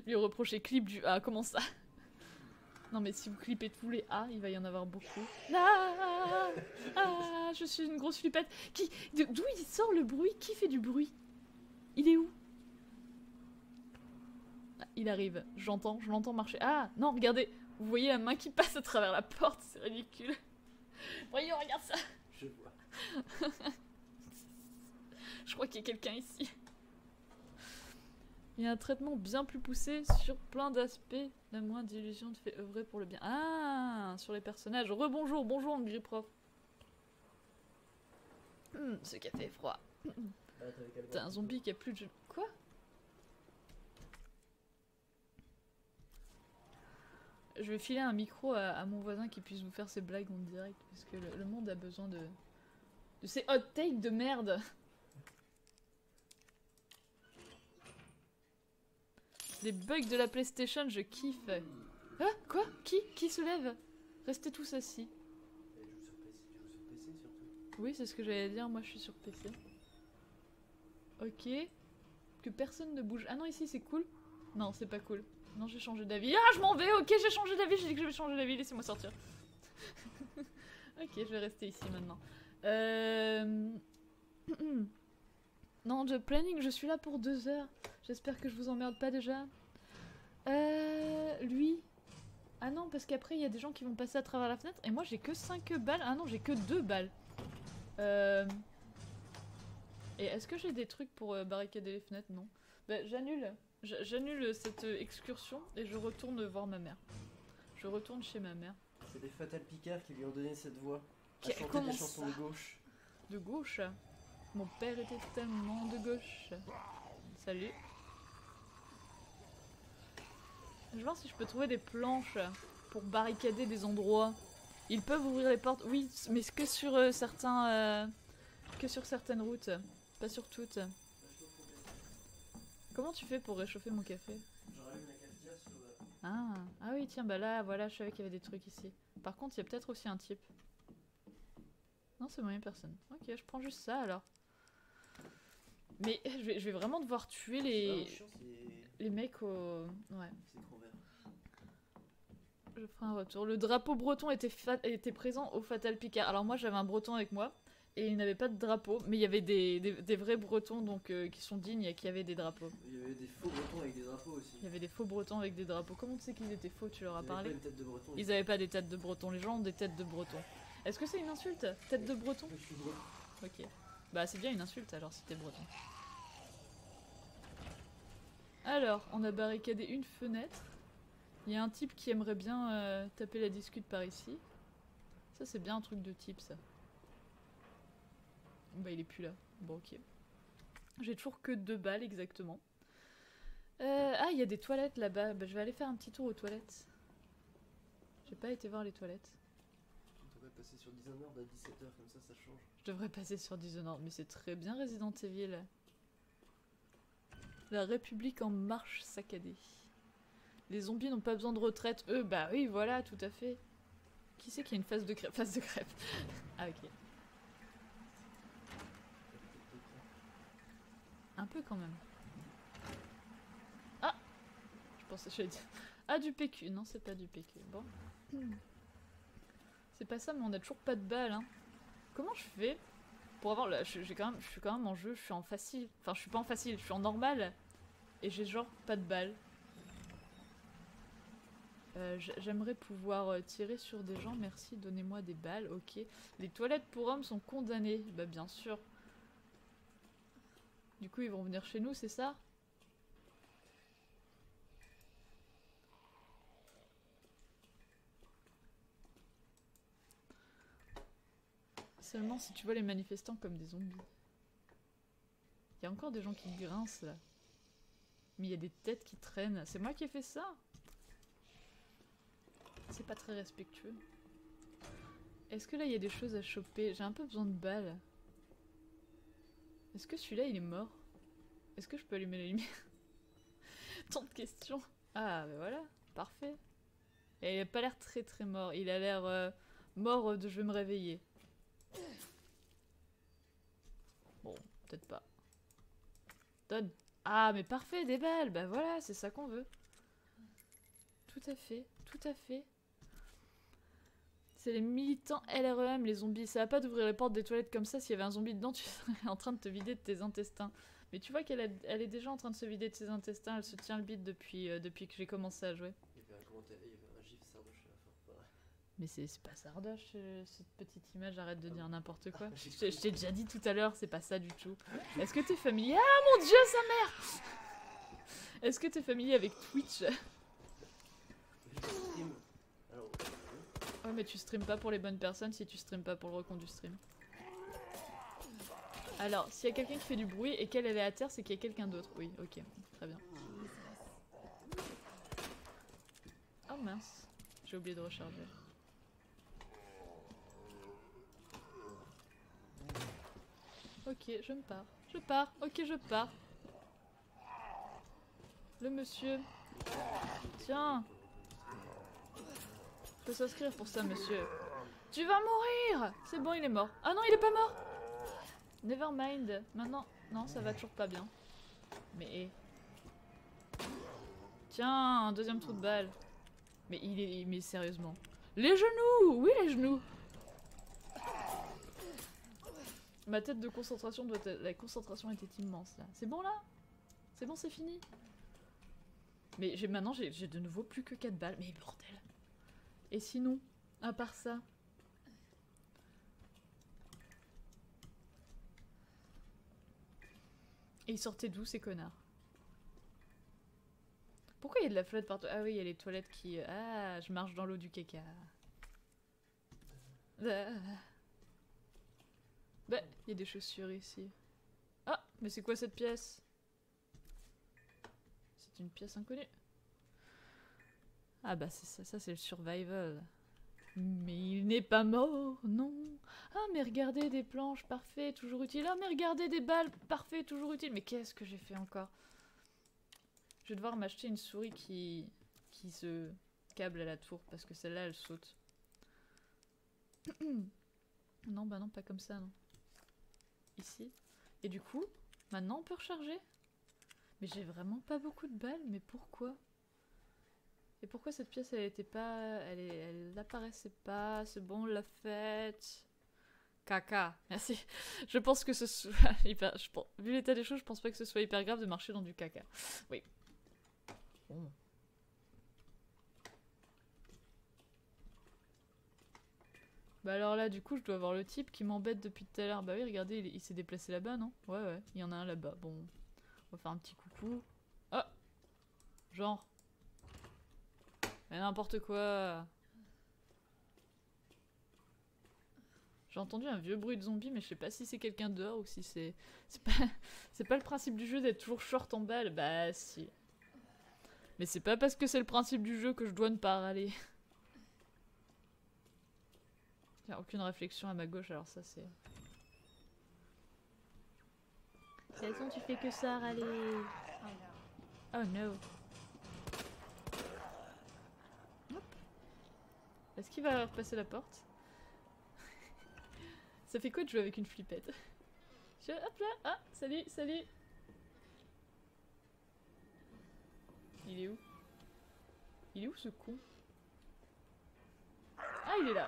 lui reprocher. Clip du A, comment ça? Non mais si vous clippez tous les A, il va y en avoir beaucoup. Ah, je suis une grosse flippette. D'où il sort le bruit? Qui fait du bruit? Il est où? Ah, il arrive, je l'entends marcher. Ah, non, regardez, vous voyez la main qui passe à travers la porte, c'est ridicule. Voyons, regarde ça. Je vois. Je crois qu'il y a quelqu'un ici. Il y a un traitement bien plus poussé sur plein d'aspects. La moindre d'illusion te fait œuvrer pour le bien. Ah, sur les personnages. Rebonjour, bonjour Angry Prof. Ce café est froid. T'as un zombie qui a plus de... Quoi? Je vais filer un micro à mon voisin qui puisse vous faire ses blagues en direct. Parce que le monde a besoin de ces hot takes de merde. Les bugs de la PlayStation, je kiffe. Ah, quoi? Qui se lève? Restez tous assis. Oui, c'est ce que j'allais dire, moi je suis sur PC. Ok. Que personne ne bouge. Ah non, ici c'est cool. Non, c'est pas cool. Non, j'ai changé d'avis. Ah, je m'en vais, ok, j'ai changé d'avis, j'ai dit que je vais changer d'avis, laissez-moi sortir. Ok, je vais rester ici maintenant. Non, de planning, je suis là pour 2 heures. J'espère que je vous emmerde pas déjà. Lui. Ah non, parce qu'après, il y a des gens qui vont passer à travers la fenêtre. Et moi, j'ai que 5 balles. Ah non, j'ai que 2 balles. Et est-ce que j'ai des trucs pour barricader les fenêtres? Non. Bah, j'annule. J'annule cette excursion et je retourne voir ma mère. Je retourne chez ma mère. C'est des Fatal Picard qui lui ont donné cette voix. À chanter Comment des chansons ça? de gauche. De gauche? Mon père était tellement de gauche. Salut. Je vais voir si je peux trouver des planches pour barricader des endroits. Ils peuvent ouvrir les portes, oui, mais que sur certaines routes, pas sur toutes. Comment tu fais pour réchauffer mon café? Ah oui, tiens, bah là, voilà, je savais qu'il y avait des trucs ici. Par contre, il y a peut-être aussi un type. Non, c'est moyen personne. Ok, je prends juste ça alors. Mais je vais vraiment devoir tuer les mecs au... Ouais. Je ferai un retour. Le drapeau breton était présent au Fatal Picard. Alors moi, j'avais un breton avec moi. Et il n'avait pas de drapeau. Mais il y avait des vrais bretons donc, qui sont dignes et qui avaient des drapeaux. Il y avait des faux bretons avec des drapeaux aussi. Il y avait des faux bretons avec des drapeaux. Comment tu sais qu'ils étaient faux? Tu leur as parlé? Ils avaient pas une tête de breton. Ils avaient pas des têtes de breton. Les gens ont des têtes de breton. Est-ce que c'est une insulte? Tête de breton? Je suis breton. Ok. Bah c'est bien une insulte alors si t'es breton. Alors, on a barricadé une fenêtre. Il y a un type qui aimerait bien taper la discute par ici. Ça c'est bien un truc de type ça. Bah il est plus là. Bon ok. J'ai toujours que 2 balles exactement. Ah il y a des toilettes là-bas. Bah je vais aller faire un petit tour aux toilettes. J'ai pas été voir les toilettes. passer sur Dishonored à 17h, comme ça change. Je devrais passer sur Dishonored, mais c'est très bien Resident Evil. La République en marche saccadée. Les zombies n'ont pas besoin de retraite. Eux, bah oui, voilà, tout à fait. Qui c'est qui a une phase de crêpe? Phase de crêpe. Ah, ok. Un peu quand même. Ah! Je pensais que j'allais dire... Ah, du PQ. Non, c'est pas du PQ. Bon. C'est pas ça, mais on a toujours pas de balles, hein. Comment je fais pour avoir... Là, je suis quand même en jeu, je suis en facile. Enfin, je suis pas en facile, je suis en normal. Et j'ai genre pas de balles. J'aimerais pouvoir tirer sur des gens, merci, donnez-moi des balles, ok. Les toilettes pour hommes sont condamnées, bah bien sûr. Du coup, ils vont venir chez nous, c'est ça? Seulement si tu vois les manifestants comme des zombies. Il y a encore des gens qui grincent là. Mais il y a des têtes qui traînent. C'est moi qui ai fait ça? C'est pas très respectueux. Est-ce que là il y a des choses à choper? J'ai un peu besoin de balles. Est-ce que celui-là il est mort? Est-ce que je peux allumer la lumière? Tant de questions. Ah bah voilà, parfait. Et il a pas l'air très très mort. Il a l'air mort de je vais me réveiller. Bon, peut-être pas. Donne. Ah mais parfait, des balles. Bah voilà, c'est ça qu'on veut. Tout à fait, tout à fait. C'est les militants LREM, les zombies. Ça va pas d'ouvrir les portes des toilettes comme ça. S'il y avait un zombie dedans, tu serais en train de te vider de tes intestins. Mais tu vois qu'elle est déjà en train de se vider de ses intestins. Elle se tient le bide depuis que j'ai commencé à jouer. Il y avait un gif Sardoche à la fin. Mais c'est pas Sardoche, cette petite image. Arrête de dire n'importe quoi. Je t'ai déjà dit tout à l'heure, c'est pas ça du tout. Est-ce que t'es familier? Ah mon dieu, sa mère! Est-ce que t'es familier avec Twitch? Ouais, mais tu streames pas pour les bonnes personnes si tu streames pas pour le recompte du stream. Alors, s'il y a quelqu'un qui fait du bruit et qu'elle est à terre, c'est qu'il y a quelqu'un d'autre. Oui, ok, très bien. Oh mince, j'ai oublié de recharger. Ok, je me pars. Je pars, ok, je pars. Le monsieur. Tiens. Faut s'inscrire pour ça, monsieur. Tu vas mourir! C'est bon, il est mort. Ah non, il est pas mort! Never mind. Maintenant, non, ça va toujours pas bien. Mais... Tiens, un deuxième trou de balle. Mais il est... Mais sérieusement. Les genoux! Oui, les genoux! Ma tête de concentration doit être... La concentration était immense, là. C'est bon, là? C'est bon, c'est fini? Mais maintenant, j'ai de nouveau plus que 4 balles. Mais bordel! Et sinon, à part ça... Et ils sortaient d'où ces connards? Pourquoi il y a de la flotte partout? Ah oui, il y a les toilettes qui... Ah, je marche dans l'eau du caca. Ah. Bah, il y a des chaussures ici. Ah, mais c'est quoi cette pièce? C'est une pièce inconnue. Ah bah c'est ça c'est le survival. Mais il n'est pas mort, non. Ah mais regardez des planches, parfait, toujours utile. Ah mais regardez des balles, parfait, toujours utile. Mais qu'est-ce que j'ai fait encore? Je vais devoir m'acheter une souris qui se câble à la tour parce que celle-là elle saute. Non bah non, pas comme ça non. Ici. Et du coup, maintenant on peut recharger. Mais j'ai vraiment pas beaucoup de balles, mais pourquoi? Et pourquoi cette pièce elle était pas... Elle apparaissait pas, c'est bon, on l'a faite. Caca, merci. Je pense que ce soit hyper... Vu l'état des choses, je pense pas que ce soit hyper grave de marcher dans du caca. Oui. Bon. Bah alors là, du coup, je dois avoir le type qui m'embête depuis tout à l'heure. Bah oui, regardez, il s'est déplacé là-bas, non? Ouais, ouais, il y en a un là-bas. Bon, on va faire un petit coucou. Oh! Genre... Mais n'importe quoi. J'ai entendu un vieux bruit de zombie, mais je sais pas si c'est quelqu'un dehors ou si c'est... C'est pas le principe du jeu d'être toujours short en balle. Bah si. Mais c'est pas parce que c'est le principe du jeu que je dois ne pas râler. Il n'y a aucune réflexion à ma gauche, alors ça c'est... Jason, tu fais que ça, allez. Oh no. Hop. Est-ce qu'il va repasser la porte? Ça fait quoi de jouer avec une flippette? Hop là. Ah, salut, salut. Il est où? Il est où ce con? Ah, il est là.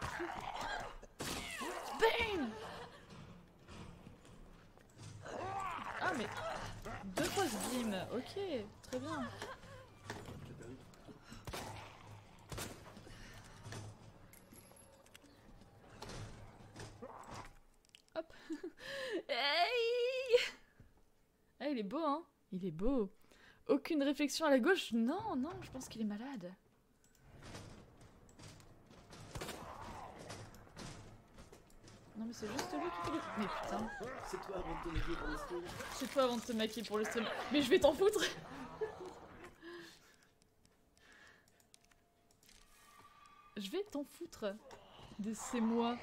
Bang! Ah mais... 2 fois ce beam, ok, très bien. Hop. Hey! Ah, il est beau, hein? Il est beau. Aucune réflexion à la gauche? Non, non, je pense qu'il est malade. Non mais c'est juste lui qui fait les... Mais putain. C'est toi avant de te maquiller pour le stream. C'est toi avant de te maquiller pour le stream. Mais je vais t'en foutre. Je vais t'en foutre. C'est moi.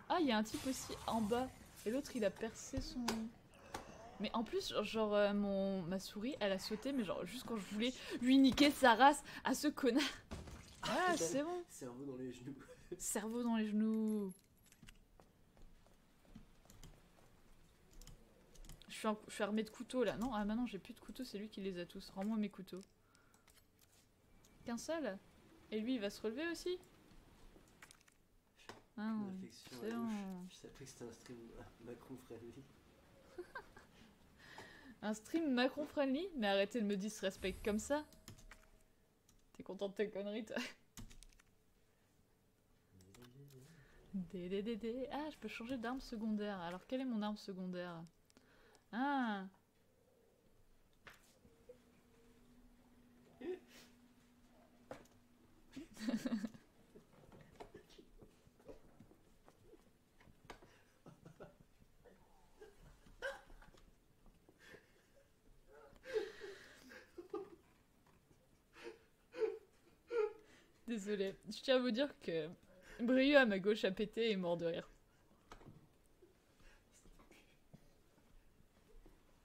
Ah, il y a un type aussi en bas. Et l'autre, il a percé son... Mais en plus, genre, ma souris, elle a sauté, mais genre, juste quand je voulais lui niquer sa race à ce connard. Ah, c'est bon. Cerveau dans les genoux. Cerveau dans les genoux. Je suis armée de couteaux là. Non, ah bah non, j'ai plus de couteaux, c'est lui qui les a tous. Rends-moi mes couteaux. Qu'un seul? Et lui, il va se relever aussi? Ah, c'est bon. Je savais que c'était un stream Macron friendly. Un stream Macron friendly? Mais arrêtez de me disrespect comme ça. T'es content de tes conneries, toi? Dédédédé. Ah, je peux changer d'arme secondaire. Alors, quelle est mon arme secondaire? Ah. Désolée, je tiens à vous dire que Brieux à ma gauche a pété et est mort de rire.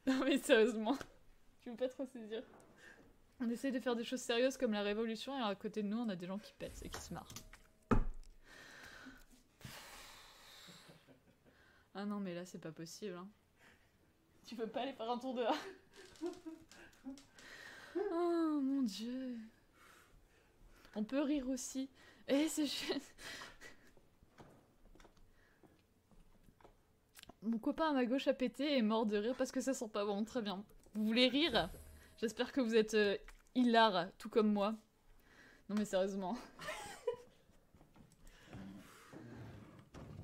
Non mais sérieusement, je veux pas trop saisir. On essaye de faire des choses sérieuses comme la révolution et à côté de nous on a des gens qui pètent et qui se marrent. Ah non mais là c'est pas possible hein. Tu veux pas aller faire un tour dehors? Oh mon dieu. On peut rire aussi. Eh c'est juste... Mon copain à ma gauche a pété et est mort de rire parce que ça sent pas bon. Très bien. Vous voulez rire? J'espère que vous êtes hilar, tout comme moi. Non mais sérieusement.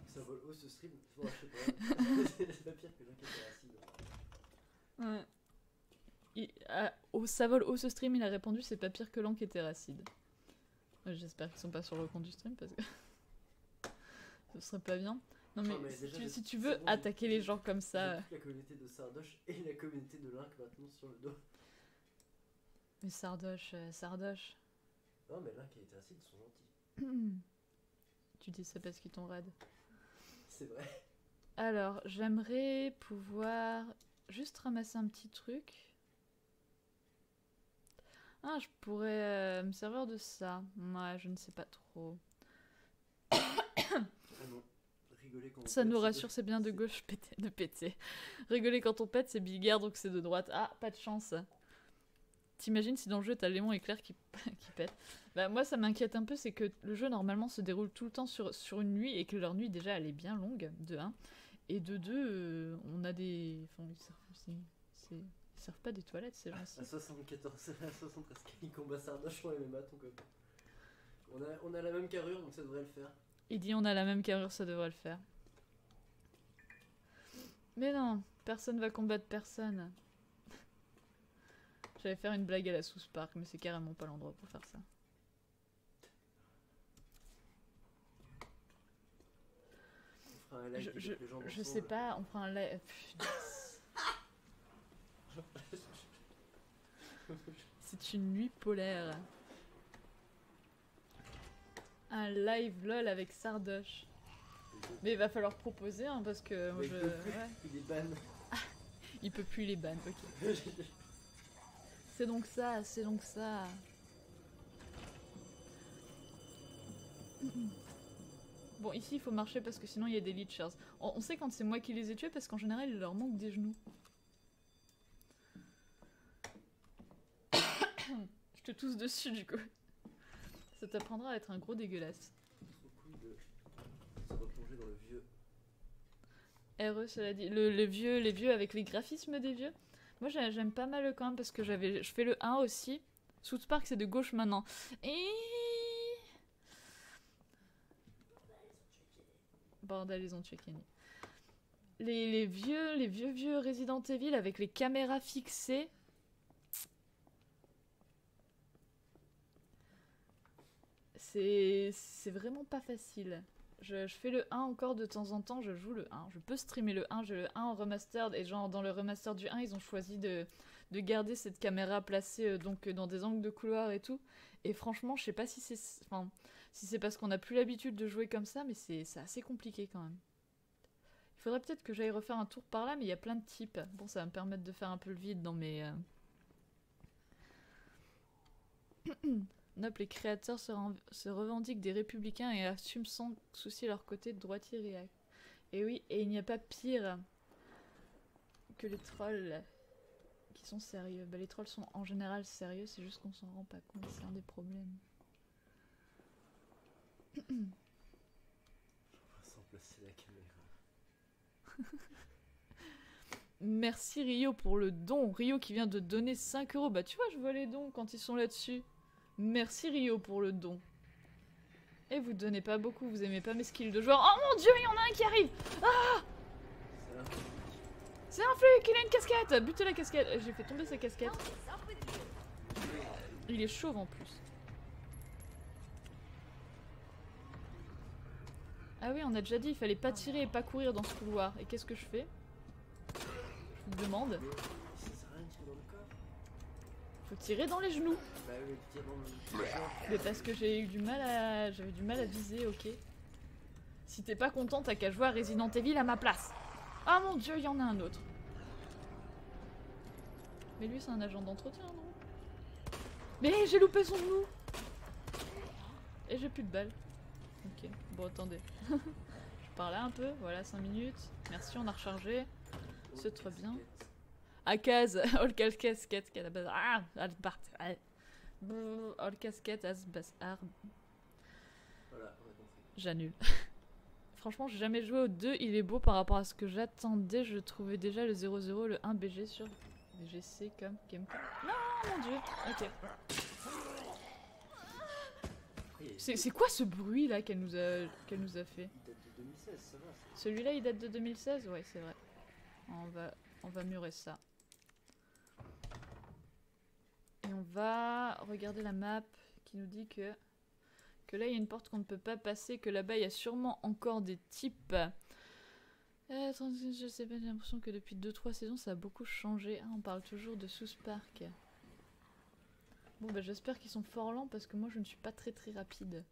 Ça vole haut ce stream? Oh, je sais pas. C'est pas pire que l'inquiéter acide. Ouais. Ça vole haut ce stream, il a répondu c'est pas pire que l'enquêteur acide. J'espère qu'ils sont pas sur le compte du stream parce que ce serait pas bien. Non mais, si tu veux attaquer les gens comme ça... La communauté de Sardoche et la communauté de Link maintenant sur le dos. Mais Sardoche... Non mais Link et Terracide sont gentils. Tu dis ça parce qu'ils t'ont raid. C'est vrai. Alors, j'aimerais pouvoir juste ramasser un petit truc. Ah, je pourrais me servir de ça. Ouais, je ne sais pas trop. Ah non. Rigoler quand on Ça pète, nous rassure, c'est bien de gauche de péter. Rigoler quand on pète, c'est Bigard, donc c'est de droite. Ah, pas de chance. T'imagines si dans le jeu t'as Lémon et Claire qui pètent. Bah moi ça m'inquiète un peu, c'est que le jeu normalement se déroule tout le temps sur une nuit et que leur nuit déjà elle est bien longue, de 1. Et de 2, on a des... Enfin, ils servent pas des toilettes ces gens-ci. À 74, à 73 qui combat Sardoche, on les mêmes bâtons comme on a la même carrure donc ça devrait le faire. Il dit on a la même carrure, ça devrait le faire. Mais non, personne va combattre personne. J'allais faire une blague à la South Park, mais c'est carrément pas l'endroit pour faire ça. On fera un live avec les gens je sais pas, on fera un live... C'est une nuit polaire. Un live LOL avec Sardoche. Mais il va falloir proposer, hein, parce que moi Mais je... il peut plus, ouais. il est ban. Il peut plus les ban, ok. C'est donc ça, c'est donc ça. Bon, ici il faut marcher parce que sinon il y a des leechers. On sait quand c'est moi qui les ai tués parce qu'en général il leur manque des genoux. Je te tousse dessus du coup. Ça t'apprendra à être un gros dégueulasse. Trop cool de se replonger dans le vieux. RE, cela dit. Les vieux avec les graphismes des vieux. Moi j'aime pas mal quand même parce que je fais le 1 aussi. South Park c'est de gauche maintenant. Et... Bordel, ils ont tué Kenny. Les vieux Resident Evil avec les caméras fixées. C'est vraiment pas facile. Je fais le 1 encore de temps en temps, je joue le 1. Je peux streamer le 1, j'ai le 1 en remastered, et genre dans le remaster du 1, ils ont choisi de garder cette caméra placée donc dans des angles de couloir et tout. Et franchement, je sais pas si c'est... Enfin, si c'est parce qu'on n'a plus l'habitude de jouer comme ça, mais c'est assez compliqué quand même. Il faudrait peut-être que j'aille refaire un tour par là, mais il y a plein de types. Bon, ça va me permettre de faire un peu le vide dans mes... Nope, les créateurs se revendiquent des républicains et assument sans souci leur côté de droitier réac. Et oui, et il n'y a pas pire que les trolls qui sont sérieux. Bah, les trolls sont en général sérieux, c'est juste qu'on s'en rend pas compte, c'est un des problèmes. On va s'en placer la caméra. Merci Rio pour le don. Rio qui vient de donner 5 €. Bah tu vois, je vois les dons quand ils sont là-dessus. Merci Rio pour le don. Et vous donnez pas beaucoup, vous aimez pas mes skills de joueur. Oh mon dieu, il y en a un qui arrive. Ah, c'est un flic, il a une casquette. Butez la casquette. J'ai fait tomber sa casquette. Il est chauve en plus. Ah oui, on a déjà dit, il fallait pas tirer et pas courir dans ce couloir. Et qu'est-ce que je fais? Je vous demande. Mais ça sert à rien de tirer dans le corps. Faut tirer dans les genoux. Bah oui, tire dans le corps. Mais parce que j'avais du mal à viser, ok. Si t'es pas content, t'as qu'à jouer à Resident Evil à ma place. Ah mon dieu, il y en a un autre. Mais lui, c'est un agent d'entretien, non? Mais j'ai loupé son genou. Et j'ai plus de balles. Ok, bon attendez. Je pars là un peu, voilà 5 minutes. Merci, on a rechargé. C'est trop bien. Akaz, all casquette, à la base. Ah, Albert. All casquette, as bazar. Voilà, on a compris. J'annule. Franchement, j'ai jamais joué au 2, il est beau par rapport à ce que j'attendais. Je trouvais déjà le 0-0, le 1 BG sur VGC comme gameplay. Non, mon dieu. Ok. C'est quoi ce bruit là qu'elle nous a fait? Il date de 2016, ça va. Celui-là il date de 2016? Ouais, c'est vrai. On va murer ça. Et on va regarder la map qui nous dit que là il y a une porte qu'on ne peut pas passer, que là-bas il y a sûrement encore des types. Je sais pas, j'ai l'impression que depuis 2-3 saisons ça a beaucoup changé. Ah, on parle toujours de South Park. Bon bah j'espère qu'ils sont fort lents parce que moi je ne suis pas très rapide.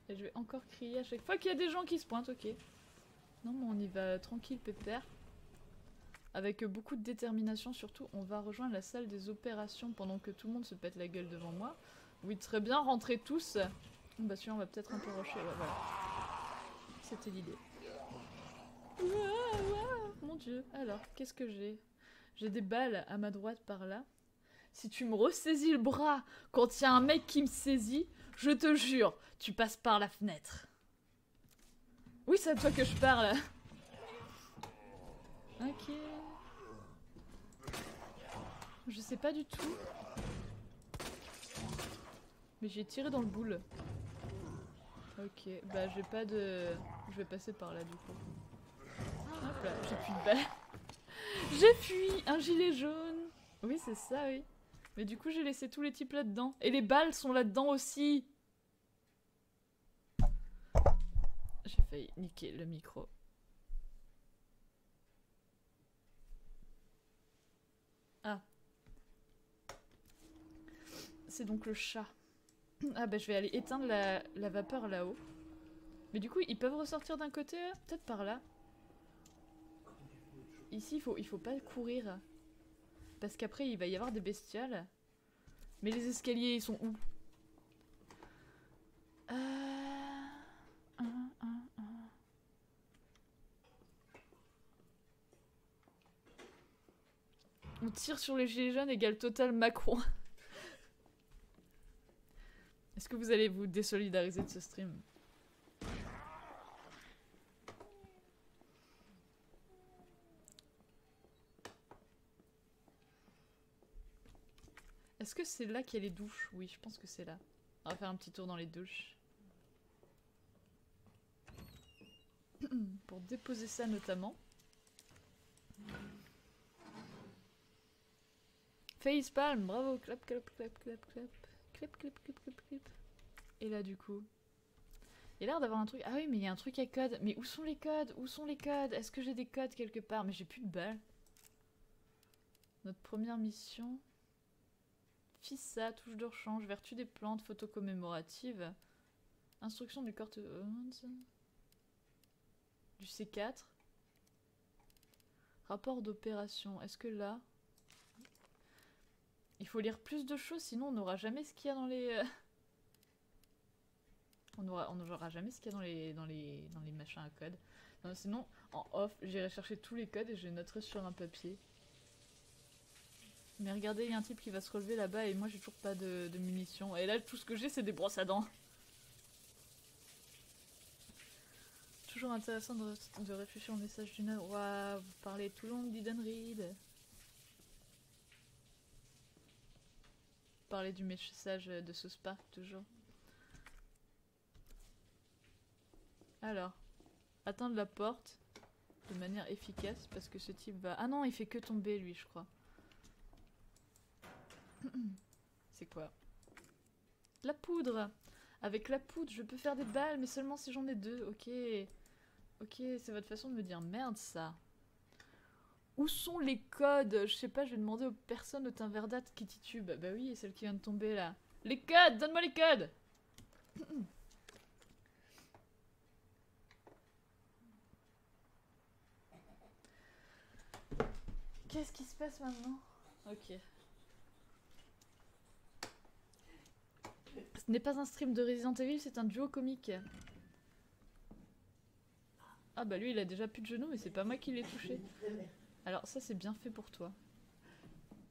Et je vais encore crier à chaque fois qu'il y a des gens qui se pointent, ok. Non mais on y va tranquille pépère. Avec beaucoup de détermination surtout, on va rejoindre la salle des opérations pendant que tout le monde se pète la gueule devant moi. Oui très bien, rentrez tous. Bah celui-là on va peut-être un peu rusher, ouais, voilà. C'était l'idée. Mon dieu, alors qu'est-ce que j'ai? J'ai des balles à ma droite par là. Si tu me ressaisis le bras quand il y a un mec qui me saisit, je te jure, tu passes par la fenêtre. Oui, c'est à toi que je parle. Ok. Je sais pas du tout. Mais j'ai tiré dans le boule. Ok, bah j'ai pas de... Je vais passer par là du coup. Hop là, j'ai plus de balles. J'ai fui un gilet jaune. Oui, c'est ça, oui. Mais du coup, j'ai laissé tous les types là-dedans. Et les balles sont là-dedans aussi. J'ai failli niquer le micro. Ah. C'est donc le chat. Ah bah je vais aller éteindre la vapeur là-haut. Mais du coup, ils peuvent ressortir d'un côté, peut-être par là. Ici, il faut pas courir. Parce qu'après, il va y avoir des bestioles. Mais les escaliers, ils sont où? On tire sur les gilets jaunes égale total Macron. Est-ce que vous allez vous désolidariser de ce stream? Est-ce que c'est là qu'il y a les douches? Oui, je pense que c'est là. On va faire un petit tour dans les douches. Pour déposer ça notamment. Facepalm, bravo, clap, clap, clap, clap, clap. Clap, clap, clap, clap, clap. Et là, du coup... Il y a l'air d'avoir un truc... Ah oui, mais il y a un truc à code. Mais où sont les codes? Où sont les codes? Est-ce que j'ai des codes quelque part? Mais j'ai plus de balles. Notre première mission... Fissa, touche de rechange, vertu des plantes, photo commémorative. Instruction du corps... Du C4. Rapport d'opération. Est-ce que là... Il faut lire plus de choses, sinon on n'aura jamais ce qu'il y a dans les... On n'aura jamais ce qu'il y a dans les machins à code. Non, sinon, en off, j'irai chercher tous les codes et je les noterai sur un papier. Mais regardez, il y a un type qui va se relever là-bas et moi j'ai toujours pas de munitions. Et là, tout ce que j'ai, c'est des brosses à dents. Toujours intéressant de réfléchir au message d'une heure. Waouh, vous parlez tout long d'Eden Reed. Parler du message de ce Spark, toujours. Alors, atteindre la porte de manière efficace parce que ce type va... Ah non, il fait que tomber lui, je crois. C'est quoi? La poudre. Avec la poudre, je peux faire des balles, mais seulement si j'en ai 2. Ok. Ok, c'est votre façon de me dire merde, ça. Où sont les codes? Je sais pas, je vais demander aux personnes au teint verdâtre qui titubent. Bah oui, celle qui vient de tomber là. Les codes! Donne-moi les codes! Qu'est-ce qui se passe maintenant? Ok. Ce n'est pas un stream de Resident Evil, c'est un duo comique. Ah bah lui il a déjà plus de genoux, mais c'est pas moi qui l'ai touché. Alors ça c'est bien fait pour toi.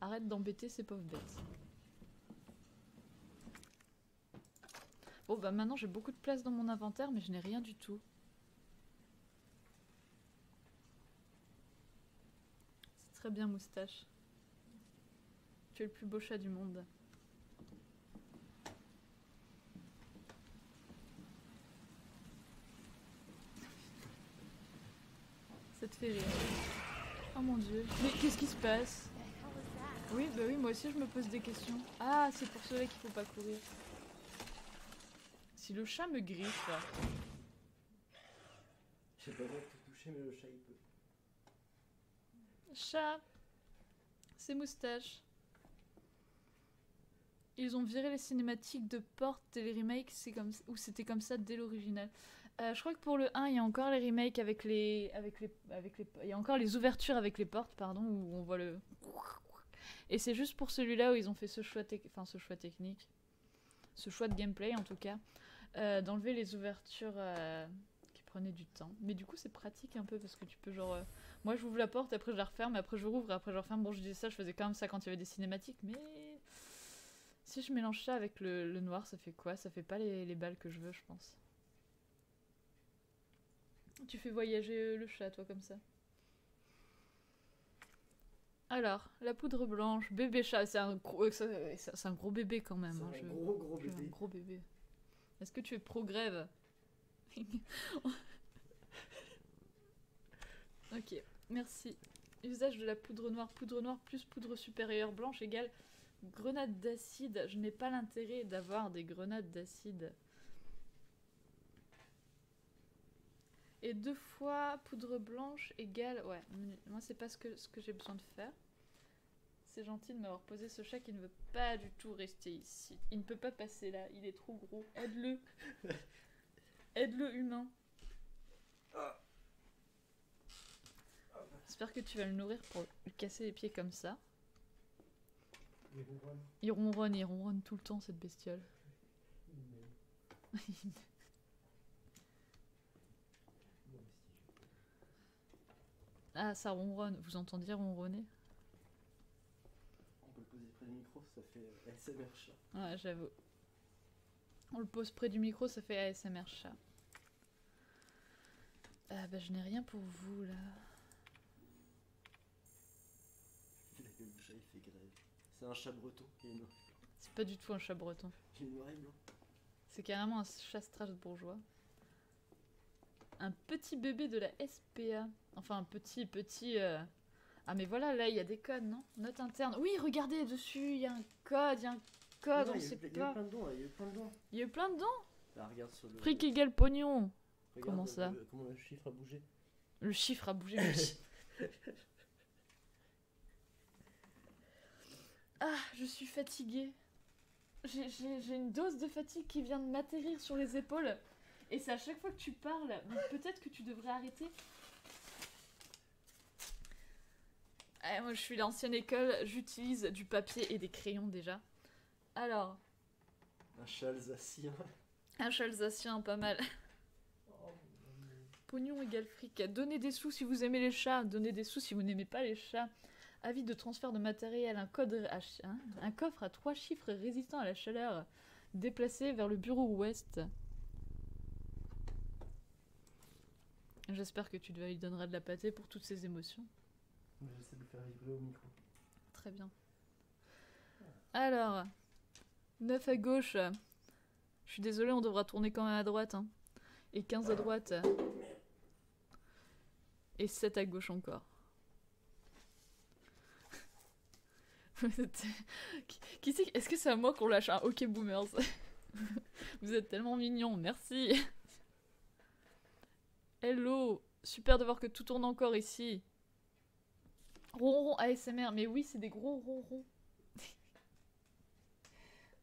Arrête d'embêter ces pauvres bêtes. Bon bah maintenant j'ai beaucoup de place dans mon inventaire, mais je n'ai rien du tout. C'est très bien, moustache. Tu es le plus beau chat du monde. Ça te fait rire. Oh mon dieu. Mais qu'est-ce qui se passe? Oui, bah oui, moi aussi je me pose des questions. Ah, c'est pour cela qu'il faut pas courir. Si le chat me griffe... J'ai pas le droit de te toucher, mais le chat il peut. Chat. C'est moustache. Ils ont viré les cinématiques de Porte et les remakes, c'est comme ou c'était comme ça dès l'original. Je crois que pour le 1, il y a encore les remakes avec les... Il y a encore les ouvertures avec les portes, pardon, où on voit le... Et c'est juste pour celui-là où ils ont fait ce choix, ce choix technique, ce choix de gameplay en tout cas, d'enlever les ouvertures qui prenaient du temps. Mais du coup c'est pratique un peu parce que tu peux genre... moi j'ouvre la porte, après je la referme, après je rouvre, après je referme. Bon je disais ça, je faisais quand même ça quand il y avait des cinématiques, mais... Si je mélange ça avec le noir, ça fait quoi? Ça fait pas les balles que je veux, je pense. Tu fais voyager le chat, toi, comme ça. Alors, la poudre blanche, bébé chat, c'est un gros bébé quand même. C'est un gros bébé. Un gros bébé. Est-ce que tu es pro-grève? Ok, merci. Usage de la poudre noire plus poudre supérieure blanche égale grenade d'acide. Je n'ai pas l'intérêt d'avoir des grenades d'acide. Et 2 fois poudre blanche égale... Ouais, moi c'est pas ce que j'ai besoin de faire. C'est gentil de m'avoir posé ce chat qui ne veut pas du tout rester ici. Il ne peut pas passer là, il est trop gros. Aide-le. Aide-le, humain. J'espère que tu vas le nourrir pour lui casser les pieds comme ça. Il ronronne tout le temps, cette bestiole. Ah, ça ronronne. Vous entendiez ronronner? On peut le poser près du micro, ça fait ASMR chat. Ouais, j'avoue. On le pose près du micro, ça fait ASMR chat. Ah bah je n'ai rien pour vous là. La gueule du chat, il fait grève. C'est un chat breton. Il est noir. C'est pas du tout un chat breton. Il est noir et blanc. C'est carrément un chat strasbourgeois. Un petit bébé de la SPA. Enfin un petit... Ah mais voilà, là il y a des codes, non? Note interne. Oui, regardez dessus, il y a un code, Non, on sait il y a eu pas. plein de dons, il y a eu plein de dons. Il y a eu plein de dents. Là, regarde sur le... Fric égale pognon. Regarde Comment ça? Comment le chiffre a bougé. Le chiffre a bougé. Mais... Ah, je suis fatiguée. J'ai une dose de fatigue qui vient de m'atterrir sur les épaules. Et c'est à chaque fois que tu parles. Donc peut-être que tu devrais arrêter. Moi, je suis l'ancienne école. J'utilise du papier et des crayons déjà. Alors. Un chat alsacien. Un chat alsacien, pas mal. Pognon égale fric. Donnez des sous si vous aimez les chats. Donnez des sous si vous n'aimez pas les chats. Avis de transfert de matériel, un coffre à 3 chiffres résistant à la chaleur, déplacé vers le bureau ouest. J'espère que tu lui donneras de la pâtée pour toutes ces émotions. J'essaie de le faire vibrer au micro. Très bien. Alors, 9 à gauche. Je suis désolée, on devra tourner quand même à droite. Hein. Et 15 à droite. Et 7 à gauche encore. Qui c'est? Est-ce que c'est à moi qu'on lâche un OK Boomers? Vous êtes tellement mignons, merci. Hello, super de voir que tout tourne encore ici. Ronron ASMR, mais oui, c'est des gros ronrons.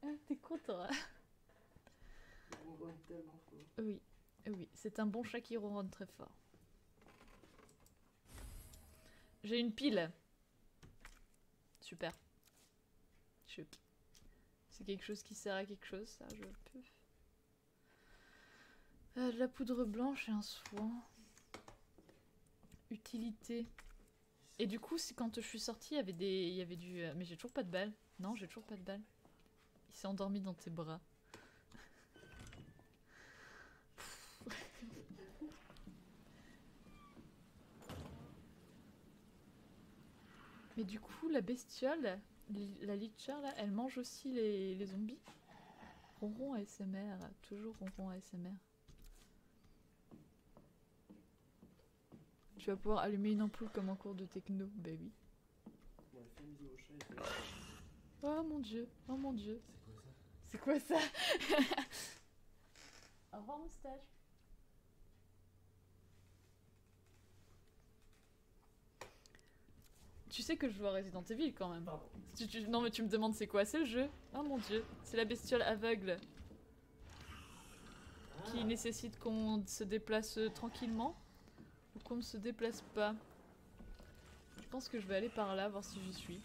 Ah, t'es content? Il ronronne tellement fort. Oui, oui, c'est un bon chat qui ronronne très fort. J'ai une pile. Super. C'est quelque chose qui sert à quelque chose, ça, je peux. De la poudre blanche et un soin. Utilité. Et du coup, quand je suis sortie, il y avait du... Mais j'ai toujours pas de balle. Non, j'ai toujours pas de balle. Il s'est endormi dans tes bras. Mais du coup, la bestiole, la licher là, elle mange aussi les zombies. Ronron ASMR, toujours ronron ASMR. Tu vas pouvoir allumer une ampoule comme en cours de techno, bah oui. Bon, elle fait une vidéo au chat, il fait... Oh mon dieu, oh mon dieu. C'est quoi ça? C'est quoi ça? Au revoir moustache. Tu sais que je joue à Resident Evil quand même. Pardon. Non mais tu me demandes c'est quoi? C'est le jeu. Oh mon dieu, c'est la bestiole aveugle. Qui nécessite qu'on se déplace tranquillement. Ou qu'on ne se déplace pas. Je pense que je vais aller par là, voir si j'y suis.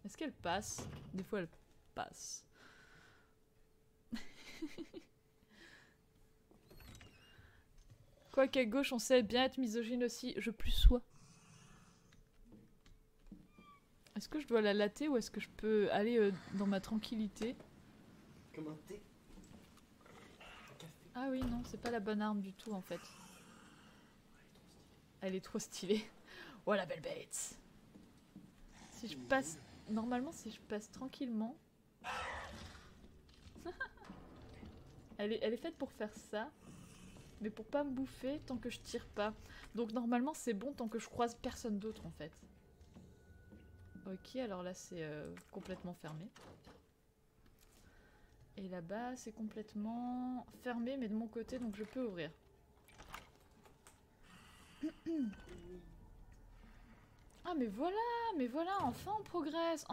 Est-ce qu'elle passe? Des fois elle passe. Quoi qu'à gauche on sait bien être misogyne aussi, je plus sois. Est-ce que je dois la latter ou est-ce que je peux aller dans ma tranquillité? Comme un thé. Un café. Ah oui, non, c'est pas la bonne arme du tout en fait. Elle est trop stylée. Oh la belle bête. Si je passe... Normalement, si je passe tranquillement... elle est faite pour faire ça. Mais pour pas me bouffer tant que je tire pas. Donc normalement, c'est bon tant que je croise personne d'autre en fait. Ok, alors là c'est complètement fermé. Et là-bas c'est complètement fermé mais de mon côté donc je peux ouvrir. Ah mais voilà, enfin on progresse,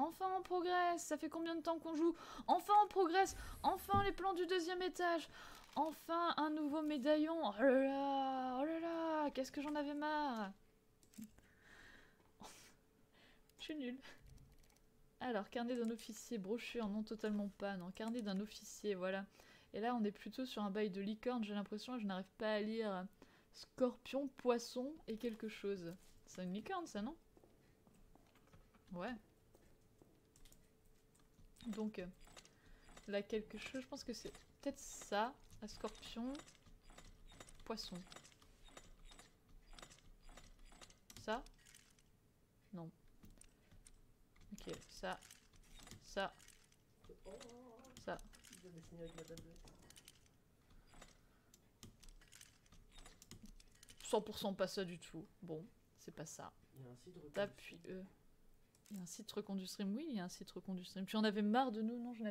ça fait combien de temps qu'on joue? Enfin on progresse, enfin les plans du 2e étage, Enfin, un nouveau médaillon. Oh là là, oh là là, qu'est-ce que j'en avais marre. Je suis nulle. Alors, carnet d'un officier, brochure, non totalement pas, non, carnet d'un officier, voilà. Et là, on est plutôt sur un bail de licorne, j'ai l'impression, et je n'arrive pas à lire scorpion, poisson et quelque chose. C'est une licorne, ça, non? Ouais. Donc, là, quelque chose, je pense que c'est peut-être ça, un scorpion, poisson. Ça? Non. Ok, ça, ça, ça. 100% pas ça du tout. Bon, c'est pas ça. Il y a un site Tape puis E. Il y a un site recon du stream, oui, il y a un site recon du stream. Puis j'en avais marre de nous, non, j'en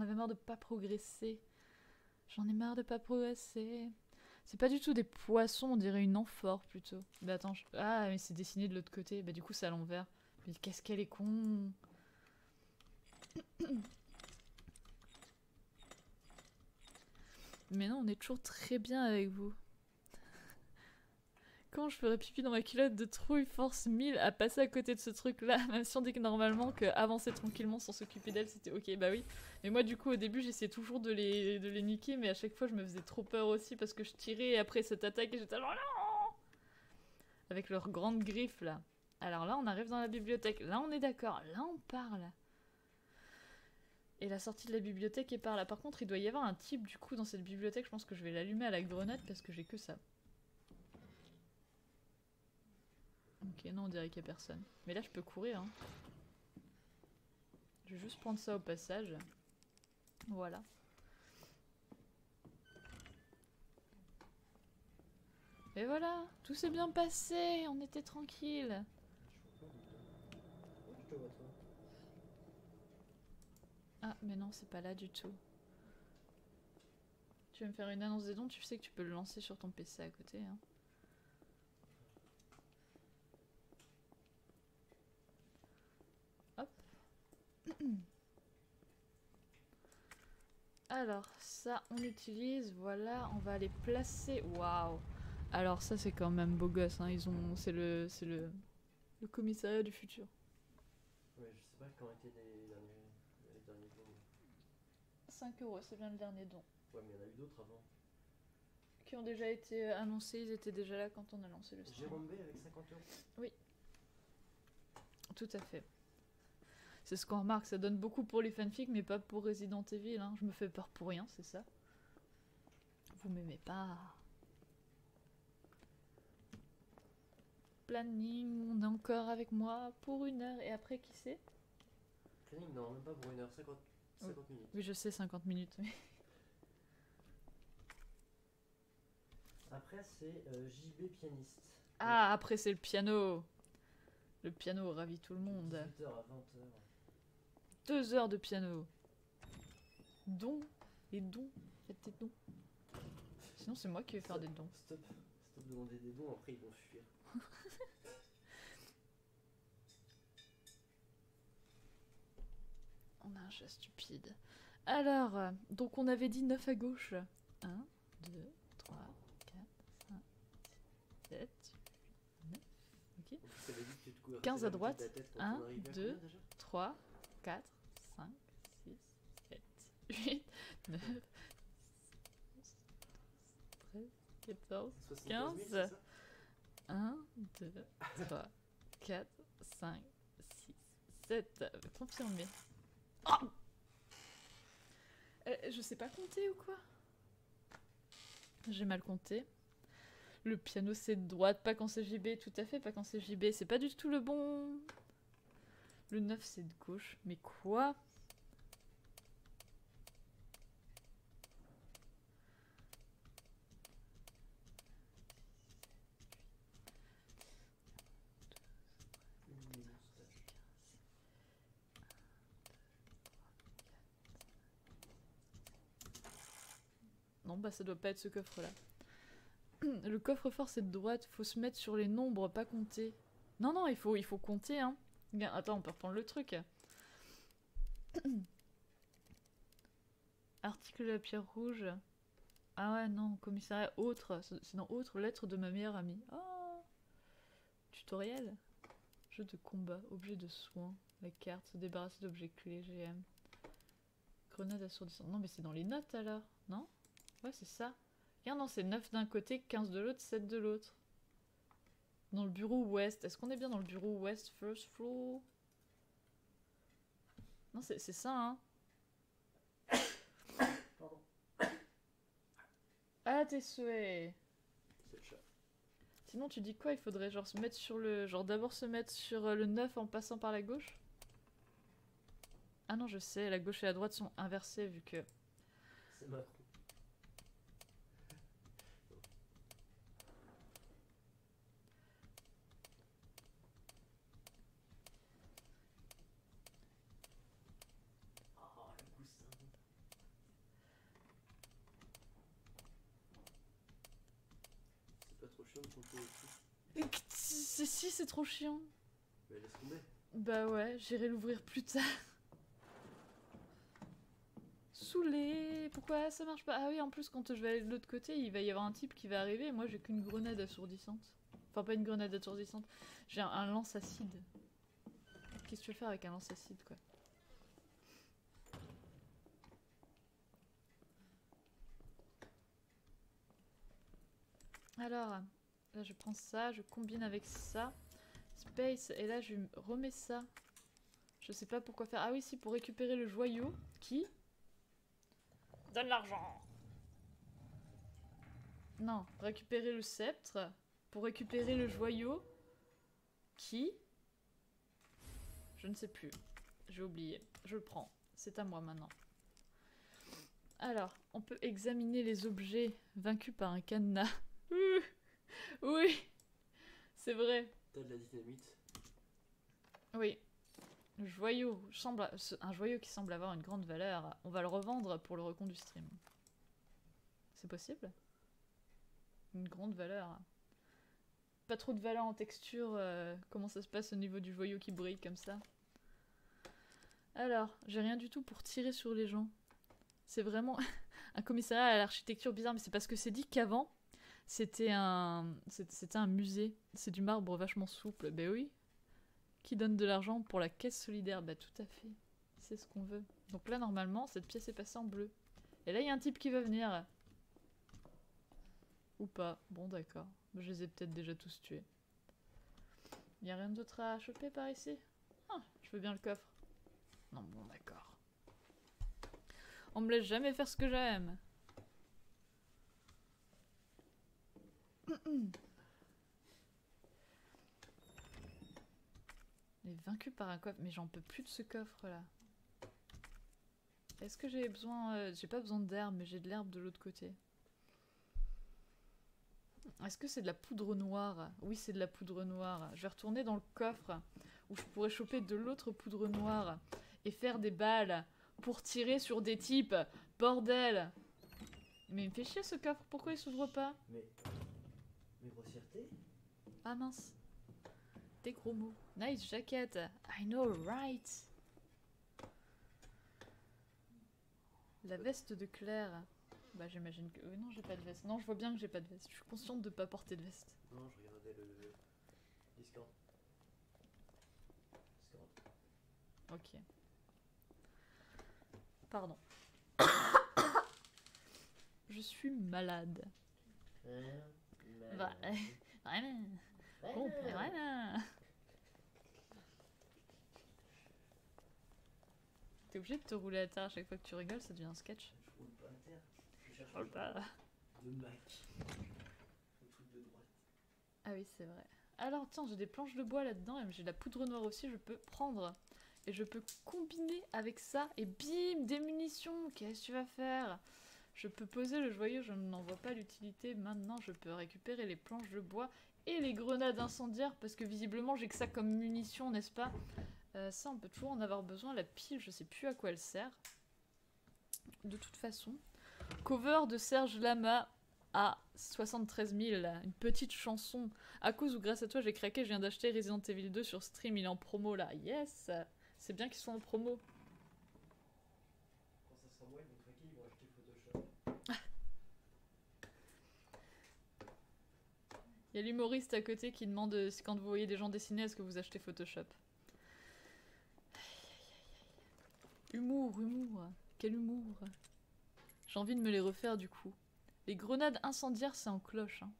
avais marre de pas progresser. J'en ai marre de pas progresser. C'est pas du tout des poissons, on dirait une amphore plutôt. Mais attends, ah, mais c'est dessiné de l'autre côté. Bah du coup c'est à l'envers. Mais qu'est-ce qu'elle est con. Mais non, on est toujours très bien avec vous. Quand je ferais pipi dans ma culotte de trouille force 1000 à passer à côté de ce truc-là, même si on dit que normalement que avancer tranquillement sans s'occuper d'elle c'était ok, bah oui. Mais moi du coup au début j'essayais toujours de les niquer, mais à chaque fois je me faisais trop peur aussi parce que je tirais et après cette attaque et j'étais genre non. Avec leurs grandes griffes là. Alors là on arrive dans la bibliothèque, là on est d'accord, là on parle. Et la sortie de la bibliothèque est par là. Par contre il doit y avoir un type du coup dans cette bibliothèque, je pense que je vais l'allumer à la grenade parce que j'ai que ça. Ok, non, on dirait qu'il n'y a personne. Mais là, je peux courir, hein. Je vais juste prendre ça au passage. Voilà. Et voilà, tout s'est bien passé, on était tranquille. Ah, mais non, c'est pas là du tout. Tu veux me faire une annonce des dons, tu sais que tu peux le lancer sur ton PC à côté, hein. Alors, ça, on utilise, voilà, on va aller placer... Waouh. Alors ça, c'est quand même beau gosse, hein, ils ont... C'est le commissariat du futur. Ouais, je sais pas quand étaient les derniers dons. 5 €, c'est bien le dernier don. Ouais, mais il y en a eu d'autres avant. Qui ont déjà été annoncés, ils étaient déjà là quand on a lancé le stream. Jérôme B avec 50 €. Oui. Tout à fait. C'est ce qu'on remarque, ça donne beaucoup pour les fanfics, mais pas pour Resident Evil. Hein. Je me fais peur pour rien, c'est ça. Vous m'aimez pas. Planning, on est encore avec moi pour 1 heure, et après, qui c'est? Planning, non, même pas pour 1 heure, 50 minutes. Oui, je sais, 50 minutes. Après, c'est JB pianiste. Ah, après, c'est le piano. Le piano ravit tout le monde. 18h à 20h. 2 heures de piano. Dons. Les dons. Faites des dons. Sinon, c'est moi qui vais faire des dons. Stop de demander des dons, après ils vont fuir. On a un chat stupide. Alors, donc on avait dit 9 à gauche. 1, 2, 3, 4, 5, 7, 8, 9. Ok. 15 à droite. 1, 2, 3, 4, 5, 6, 7, 8, 9, 13, 14, 15. 1, 2, 3, 4, 5, 6, 7. Confirmé. Oh, je sais pas compter ou quoi? J'ai mal compté. Le piano c'est de droite, pas quand c'est JB, tout à fait, pas quand c'est JB, c'est pas du tout le bon. Le 9 c'est de gauche, mais quoi? Non, bah ça doit pas être ce coffre là. Le coffre-fort c'est de droite, faut se mettre sur les nombres, pas compter. Non, non, il faut compter, hein. Attends, on peut reprendre le truc. Article de la pierre rouge. Ah ouais, non, commissariat autre. C'est dans autre, lettre de ma meilleure amie. Oh. Tutoriel. Jeu de combat, objet de soin, la carte, se débarrasser d'objets clés, GM. Grenade assourdissante. Non mais c'est dans les notes alors, non? Ouais c'est ça. Regarde, non c'est 9 d'un côté, 15 de l'autre, 7 de l'autre. Dans le bureau ouest. Est-ce qu'on est bien dans le bureau ouest, first floor? Non c'est ça hein. Pardon. Ah tes souhaits. C'est le chat. Sinon tu dis quoi? Il faudrait genre se mettre sur le... Genre d'abord se mettre sur le 9 en passant par la gauche? Ah non je sais, la gauche et la droite sont inversées vu que... C'est Macron. Ah, le coussin. C'est pas trop chiant de compter aussi. Si c'est trop chiant. Bah laisse tomber. Bah ouais, j'irai l'ouvrir plus tard. Saoulé, pourquoi ça marche pas? Ah oui, en plus quand je vais aller de l'autre côté, il va y avoir un type qui va arriver et moi j'ai qu'une grenade assourdissante. Enfin pas une grenade assourdissante, j'ai un lance-acide. Qu'est-ce que tu veux faire avec un lance-acide quoi? Alors, là je prends ça, je combine avec ça. Space, et là je remets ça. Je sais pas pourquoi faire. Ah oui, si, pour récupérer le joyau qui donne l'argent. Non, récupérer le sceptre pour récupérer le joyau qui... Je ne sais plus. J'ai oublié. Je le prends. C'est à moi maintenant. Alors, on peut examiner les objets vaincus par un cadenas. Oui, c'est vrai. T'as de la dynamite. Oui. Le joyau un joyau qui semble avoir une grande valeur. On va le revendre pour le recompte du stream. C'est possible? Une grande valeur. Pas trop de valeur en texture. Comment ça se passe au niveau du joyau qui brille comme ça? Alors, j'ai rien du tout pour tirer sur les gens. C'est vraiment un commissariat à l'architecture bizarre, mais c'est parce que c'est dit qu'avant, c'était un musée. C'est du marbre vachement souple. Ben oui. Qui donne de l'argent pour la caisse solidaire? Bah tout à fait. C'est ce qu'on veut. Donc là, normalement, cette pièce est passée en bleu. Et là, il y a un type qui va venir. Ou pas. Bon, d'accord. Je les ai peut-être déjà tous tués. Il n'y a rien d'autre à choper par ici? Ah, je veux bien le coffre. Non, bon, d'accord. On me laisse jamais faire ce que j'aime. Il est vaincu par un coffre. Mais j'en peux plus de ce coffre-là. Est-ce que j'ai besoin... j'ai pas besoin d'herbe, mais j'ai de l'herbe de l'autre côté. Est-ce que c'est de la poudre noire? Oui, c'est de la poudre noire. Je vais retourner dans le coffre où je pourrais choper de l'autre poudre noire et faire des balles pour tirer sur des types. Bordel! Mais il me fait chier ce coffre. Pourquoi il s'ouvre pas? Mais grossièreté? Ah mince. Des gros mots. Nice jacket. I know, right? La veste de Claire. Bah j'imagine que... non, j'ai pas de veste. Non, je vois bien que j'ai pas de veste. Je suis consciente de pas porter de veste. Non, je regardais le Discord. Ok. Pardon. Je suis malade. Bah, vraiment. Oh, voilà. T'es obligé de te rouler à terre à chaque fois que tu rigoles, ça devient un sketch. Je roule pas à terre. Je cherche Oh là là. de Mac. Le truc de droite. Ah oui, c'est vrai. Alors tiens, j'ai des planches de bois là-dedans et j'ai de la poudre noire aussi, je peux prendre. Et je peux combiner avec ça et bim, des munitions. Qu'est-ce que tu vas faire? Je peux poser le joyau, je n'en vois pas l'utilité. Maintenant, je peux récupérer les planches de bois et les grenades incendiaires parce que visiblement, j'ai que ça comme munition, n'est-ce pas? Ça, on peut toujours en avoir besoin. La pile, je sais plus à quoi elle sert. De toute façon. Cover de Serge Lama à 73 000. Une petite chanson. À cause ou grâce à toi, j'ai craqué. Je viens d'acheter Resident Evil 2 sur Stream. Il est en promo là. Yes! C'est bien qu'ils soient en promo. Quand ça sera moi, ils vont craquer, ils vont acheter Photoshop. Il y a l'humoriste à côté qui demande si quand vous voyez des gens dessiner, est-ce que vous achetez Photoshop. Humour, humour. Quel humour. J'ai envie de me les refaire du coup. Les grenades incendiaires, c'est en cloche. Hein.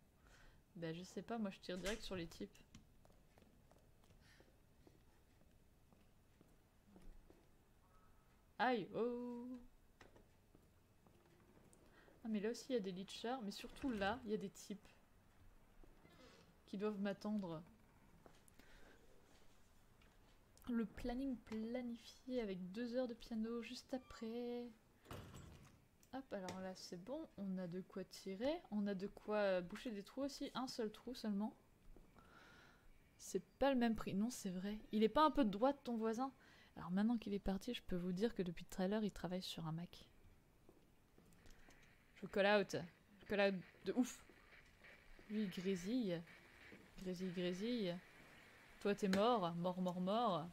Bah je sais pas, moi je tire direct sur les types. Aïe, oh. Ah mais là aussi il y a des lichers, mais surtout là, il y a des types. Qui doivent m'attendre. Le planning planifié avec 2 heures de piano juste après. Hop, alors là c'est bon, on a de quoi tirer, on a de quoi boucher des trous aussi, un seul trou seulement. C'est pas le même prix, non c'est vrai. Il est pas un peu de droite ton voisin? Alors maintenant qu'il est parti, je peux vous dire que depuis le trailer, il travaille sur un Mac. Je call out de ouf. Lui il grésille. Grésille, grésille. Toi t'es mort, mort, mort, mort.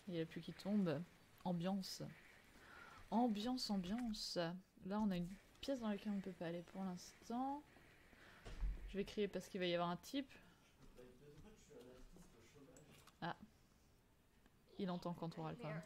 Il y a la pluie qui tombe. Ambiance. Ambiance, ambiance. Là on a une pièce dans laquelle on ne peut pas aller pour l'instant. Je vais crier parce qu'il va y avoir un type. Ah. Il entend quand on râle quand même.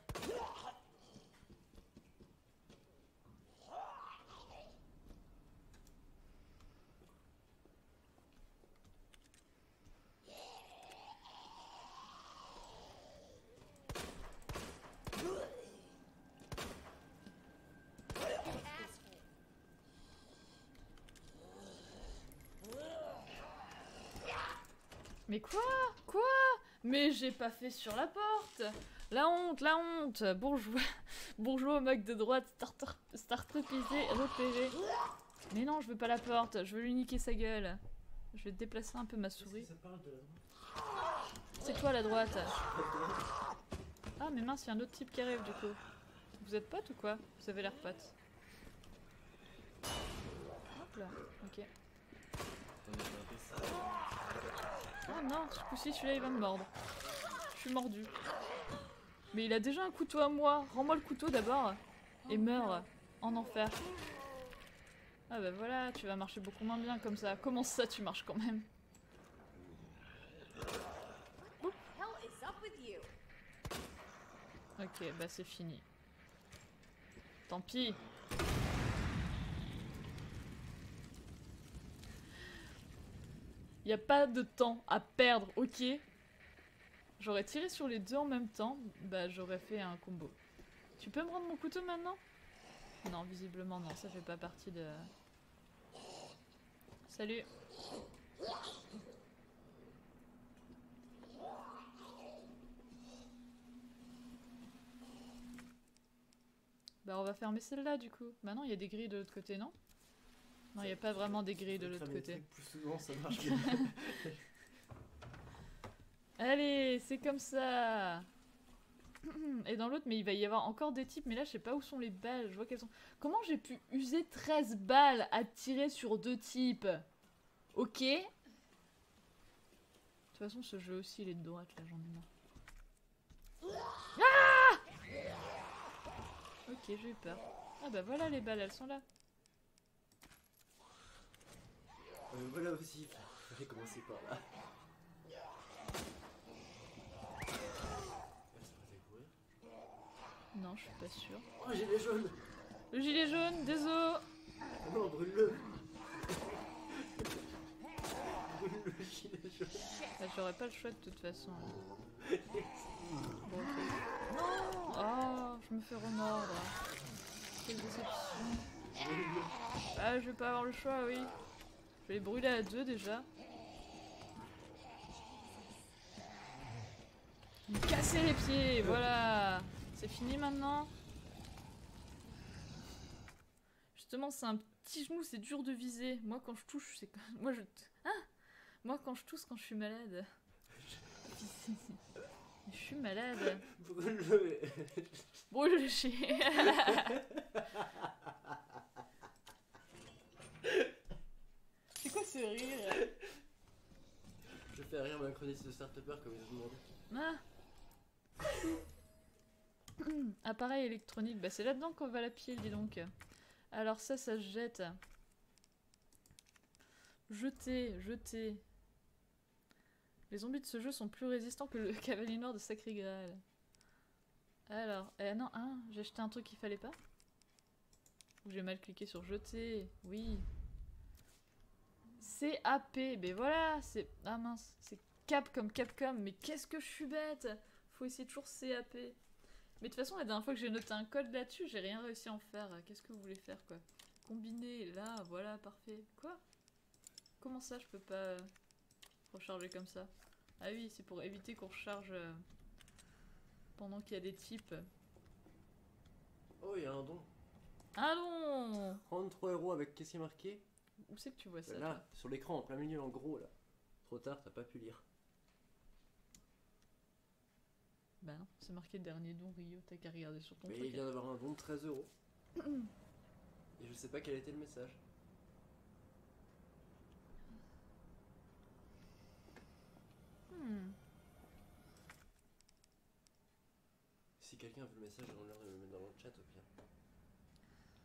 Mais quoi? Quoi? Mais j'ai pas fait sur la porte! La honte, la honte! Bourgeois, bourgeois au mec de droite, startupisé, repéré. Mais non, je veux pas la porte, je veux lui niquer sa gueule. Je vais déplacer un peu ma souris. C'est quoi la droite? Ah mais mince, il y a un autre type qui arrive du coup. Vous êtes potes ou quoi? Vous avez l'air potes. Hop là, ok. Oh non, ce coup-ci, celui-là, il va me mordre. Je suis mordu. Mais il a déjà un couteau à moi. Rends-moi le couteau d'abord. Et meurs en enfer. Ah bah voilà, tu vas marcher beaucoup moins bien comme ça. Comment ça, tu marches quand même? Ok, bah c'est fini. Tant pis. Y a pas de temps à perdre, ok? J'aurais tiré sur les deux en même temps, bah j'aurais fait un combo. Tu peux me rendre mon couteau maintenant? Non, visiblement non, ça fait pas partie de... Salut. Bah on va fermer celle-là du coup. Bah non, il y a des grilles de l'autre côté, non? Non, il n'y a pas vraiment des grilles de l'autre côté. Plus souvent, ça marche bien. Allez, c'est comme ça. Et dans l'autre, mais il va y avoir encore des types, mais là je sais pas où sont les balles, je vois qu'elles sont... Comment j'ai pu user 13 balles à tirer sur 2 types? Ok. De toute façon, ce jeu aussi, il est de droite, là, j'en ai marre. Ah! Ok, j'ai eu peur. Ah bah voilà les balles, elles sont là. Voilà aussi, il fallait commencer par là. Non, je suis pas sûre. Oh, gilet jaune! Le gilet jaune, désolé. Non, brûle-le! Brûle le gilet jaune! Bah, j'aurais pas le choix de toute façon. Bon, ok. Oh, je me fais remordre. Quelle déception. Ah, je vais pas avoir le choix, oui. Je vais les brûler à 2 déjà. Me casser les pieds, voilà. C'est fini maintenant. Justement, c'est un petit genou, c'est dur de viser. Moi, quand je touche, c'est quand... Moi, Moi, quand je tousse, quand je suis malade. Je suis malade. Brûle-le! Brûle le chien. C'est quoi ce rire? Je fais rire ma chronique de start-upper comme ils ont demandé. Ah. Appareil électronique, bah c'est là-dedans qu'on va la pile, dis donc. Alors ça se jette. Jeter, jeter. Les zombies de ce jeu sont plus résistants que le cavalier noir de Sacré Graal. Alors, non, hein, j'ai acheté un truc qu'il fallait pas? Ou j'ai mal cliqué sur jeter? Oui. CAP, ben voilà, c'est... Ah mince, c'est Cap comme Capcom, mais qu'est-ce que je suis bête! Faut essayer toujours CAP. Mais de toute façon, la dernière fois que j'ai noté un code là-dessus, j'ai rien réussi à en faire. Qu'est-ce que vous voulez faire, quoi? Combiner, là, voilà, parfait. Quoi? Comment ça, je peux pas recharger comme ça? Ah oui, c'est pour éviter qu'on recharge pendant qu'il y a des types. Oh, il y a un don. Ah non! 33 € avec qu'est-ce qui est marqué? Où c'est que tu vois ça? Là, toi sur l'écran, en plein milieu, en gros, là. Trop tard, t'as pas pu lire. Bah non, c'est marqué dernier don Rio, t'as qu'à regarder sur ton Mais truc. il vient d'avoir un don de 13 €. Et je sais pas quel était le message. Hmm. Si quelqu'un veut le message, on leur de le mettre dans le chat au pire.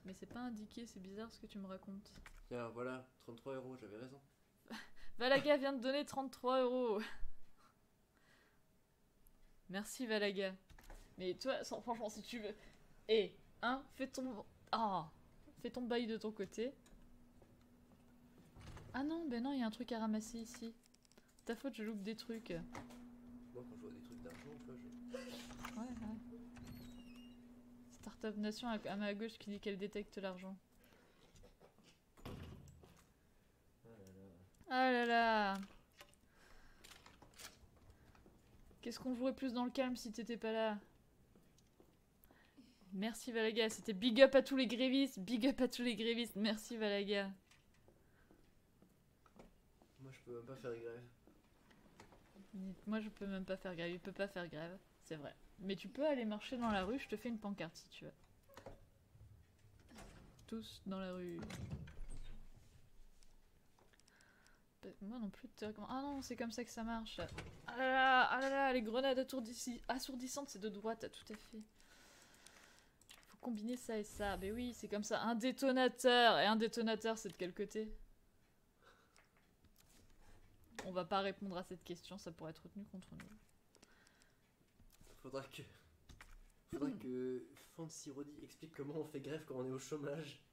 Mais c'est pas indiqué, c'est bizarre ce que tu me racontes. Tiens, voilà, 33 €, j'avais raison. Valaga vient de donner 33 €. Merci Valaga. Mais toi, franchement, si tu veux... fais ton... Ah, fais ton bail de ton côté. Ah non, ben non, il y a un truc à ramasser ici. Ta faute, je loupe des trucs. Ouais, Moi, quand je vois des trucs d'argent, tu vois, je... ouais. Startup Nation à ma gauche qui dit qu'elle détecte l'argent. Ah là là. Ah là là. Qu'est-ce qu'on jouerait plus dans le calme si t'étais pas là? Merci Valaga, c'était big up à tous les grévistes, big up à tous les grévistes, merci Valaga. Moi, je peux même pas faire grève. Moi je peux même pas faire grève, il peut pas faire grève, c'est vrai. Mais tu peux aller marcher dans la rue, je te fais une pancarte si tu veux. Tous dans la rue. Moi non plus, ah non, c'est comme ça que ça marche. Ah là là, les grenades assourdissantes, c'est de droite, tout à fait. Faut combiner ça et ça. Mais oui, c'est comme ça. Un détonateur. Et un détonateur, c'est de quel côté? On va pas répondre à cette question, ça pourrait être retenu contre nous. Faudra que Fancy Roddy explique comment on fait grève quand on est au chômage.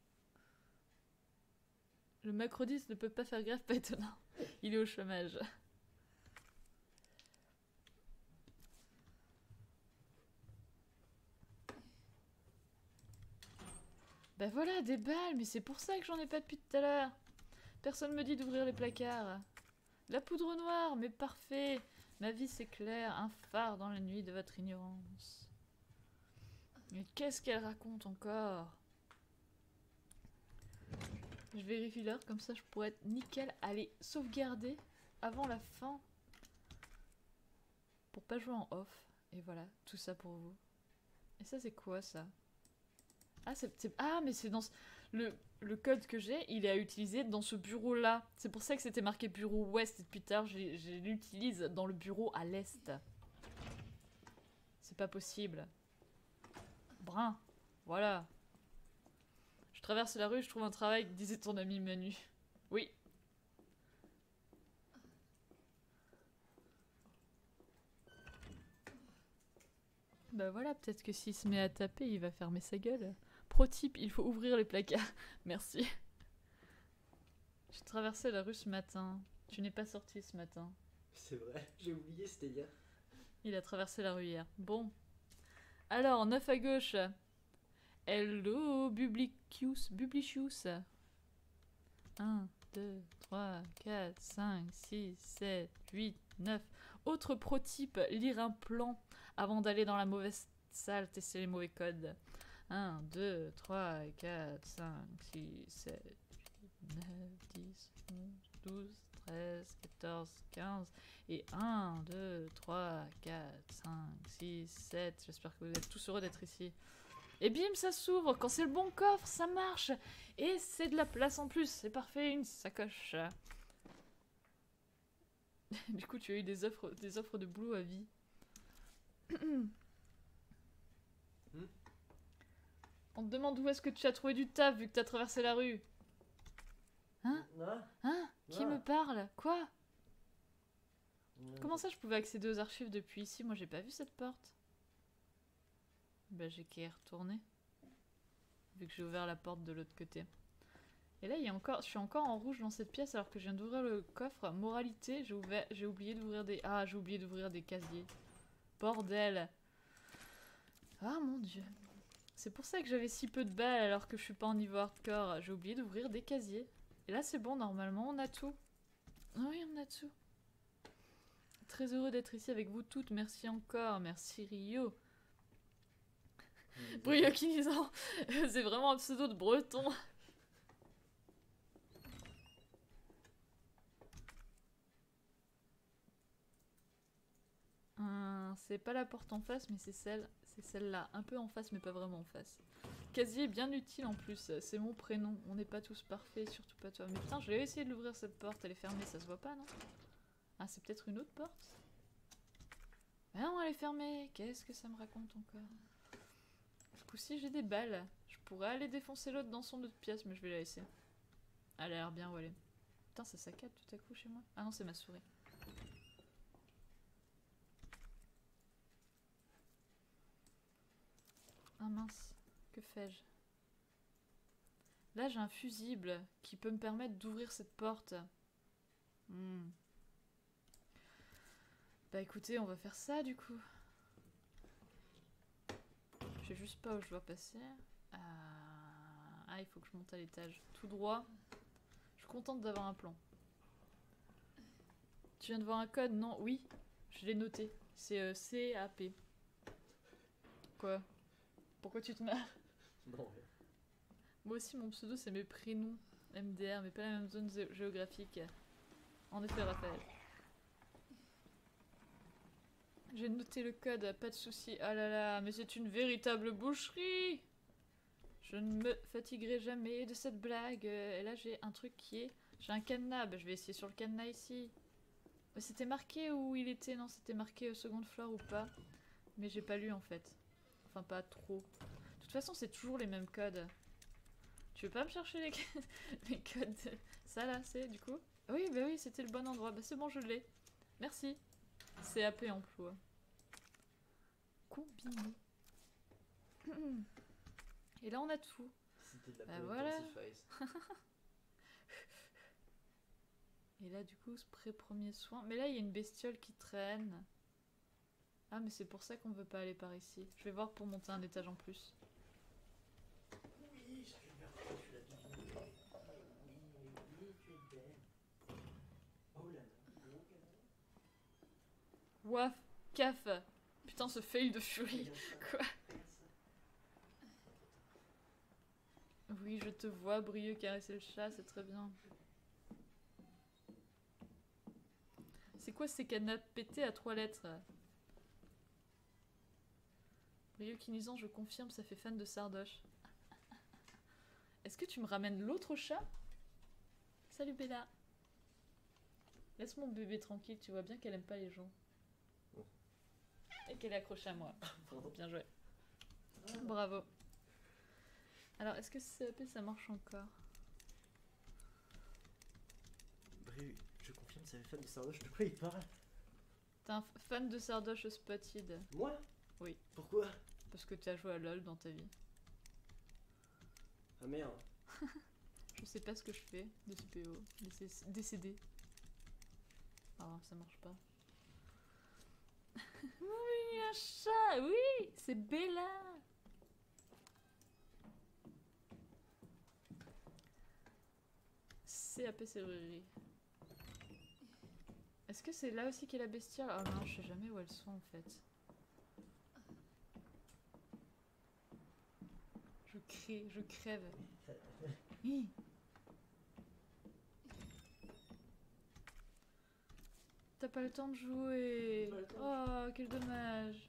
Le macrodiste ne peut pas faire grève, pas étonnant. Il est au chômage. Bah voilà, des balles, mais c'est pour ça que j'en ai pas depuis tout à l'heure. Personne me dit d'ouvrir les placards. La poudre noire, mais parfait. Ma vie s'éclaire, un phare dans la nuit de votre ignorance. Mais qu'est-ce qu'elle raconte encore? Je vérifie l'heure, comme ça je pourrais être nickel. Allez, sauvegarder avant la fin. Pour pas jouer en off. Et voilà, tout ça pour vous. Et ça c'est quoi ça? Ah, ah mais c'est dans... Le code que j'ai, il est à utiliser dans ce bureau-là. C'est pour ça que c'était marqué bureau ouest et depuis tard, je l'utilise dans le bureau à l'est. C'est pas possible. Brun. Voilà. Je traverse la rue, je trouve un travail, disait ton ami Manu. Oui. Bah voilà, peut-être que s'il se met à taper, il va fermer sa gueule. Pro type, il faut ouvrir les placards. Merci. J'ai traversé la rue ce matin. Tu n'es pas sorti ce matin. C'est vrai, j'ai oublié, c'était hier. Il a traversé la rue hier. Bon. Alors, 9 à gauche. Hello, Bublicius. 1, 2, 3, 4, 5, 6, 7, 8, 9. Autre pro type, lire un plan avant d'aller dans la mauvaise salle, tester les mauvais codes. 1, 2, 3, 4, 5, 6, 7, 8, 9, 10, 11, 12, 13, 14, 15. Et 1, 2, 3, 4, 5, 6, 7. J'espère que vous êtes tous heureux d'être ici. Et bim, ça s'ouvre. Quand c'est le bon coffre, ça marche. Et c'est de la place en plus. C'est parfait, une sacoche. Du coup, tu as eu des offres de boulot à vie. On te demande où est-ce que tu as trouvé du taf vu que tu as traversé la rue. Hein? Hein? Qui me parle? Quoi? Comment ça je pouvais accéder aux archives depuis ici? Moi j'ai pas vu cette porte. Bah j'ai qu'à y retourner. Vu que j'ai ouvert la porte de l'autre côté. Et là, je suis encore en rouge dans cette pièce alors que je viens d'ouvrir le coffre. Moralité, j'ai oublié d'ouvrir des... Ah, j'ai oublié d'ouvrir des casiers. Bordel. Ah mon dieu. C'est pour ça que j'avais si peu de balles alors que je suis pas en niveau hardcore. J'ai oublié d'ouvrir des casiers. Et là, c'est bon, normalement, on a tout. Oui, on a tout. Très heureux d'être ici avec vous toutes. Merci encore. Merci Rio. Brioquinisant. C'est vraiment un pseudo de breton. C'est pas la porte en face, mais c'est celle-là. Un peu en face, mais pas vraiment en face. Casier bien utile en plus. C'est mon prénom. On n'est pas tous parfaits, surtout pas toi. Mais putain, je vais essayer de l'ouvrir cette porte. Elle est fermée, ça se voit pas, non? Ah, c'est peut-être une autre porte? Mais non, elle est fermée. Qu'est-ce que ça me raconte encore? Ce coup-ci, j'ai des balles. Je pourrais aller défoncer l'autre dans son autre pièce, mais je vais la laisser. Elle a l'air bien où elle est. Putain, ça saccade tout à coup chez moi. Ah non, c'est ma souris. Ah mince, que fais-je? Là, j'ai un fusible qui peut me permettre d'ouvrir cette porte. Bah écoutez, on va faire ça du coup. Je sais juste pas où je dois passer. Ah, il faut que je monte à l'étage. Tout droit. Je suis contente d'avoir un plan. Tu viens de voir un code? Non, oui. Je l'ai noté. C'est CAP. Quoi? Pourquoi tu te marres? Non. Moi aussi, mon pseudo, c'est mes prénoms. MDR, mais pas la même zone géographique. En effet, Raphaël. J'ai noté le code, pas de soucis. Ah là là, mais c'est une véritable boucherie! Je ne me fatiguerai jamais de cette blague. Et là, j'ai un truc qui est... J'ai un cadenas. Bah, je vais essayer sur le cadenas ici. C'était marqué où il était? Non, c'était marqué seconde floor ou pas. Mais j'ai pas lu en fait. Enfin, pas trop. De toute façon, c'est toujours les mêmes codes. Tu veux pas me chercher les, les codes? Ça là, c'est du coup? Oui, bah oui, c'était le bon endroit. Bah c'est bon, je l'ai. Merci. CAP emploi. Combiné. Et là, on a tout. Bah voilà. Et là, du coup, spray premier soin. Mais là, il y a une bestiole qui traîne. Ah, mais c'est pour ça qu'on veut pas aller par ici. Je vais voir pour monter un étage en plus. Oui, j'arrive vers toi, tu l'as deviné. Oui, tu es belle. Oh là là. Waf, caf. Putain, ce fail de furie. Quoi? Oui, je te vois, Brieux, caresser le chat, c'est très bien. C'est quoi ces canapes pétés à 3 lettres? Brieux Kinisant, je confirme, ça fait fan de Sardoche. Est-ce que tu me ramènes l'autre chat? Salut Bella. Laisse mon bébé tranquille, tu vois bien qu'elle aime pas les gens. Et qu'elle est accrochée à moi. Bien joué. Bravo. Alors, est-ce que CAP ça marche encore? Bru, je confirme, ça fait fan de Sardoche. De quoi il parle? T'es un fan de Sardoche Spotted? Moi? Oui. Pourquoi? Parce que t'as joué à LoL dans ta vie. Ah merde. Je sais pas ce que je fais de ce PO. Décédé. Ah, ça marche pas. Oui, un chat! Oui! C'est Bella! CAP serrurerie. Est-ce que c'est là aussi qu'est la bestiole? Oh non, je sais jamais où elles sont en fait. Je crève. Oui. T'as pas le temps de jouer. Oh, quel dommage.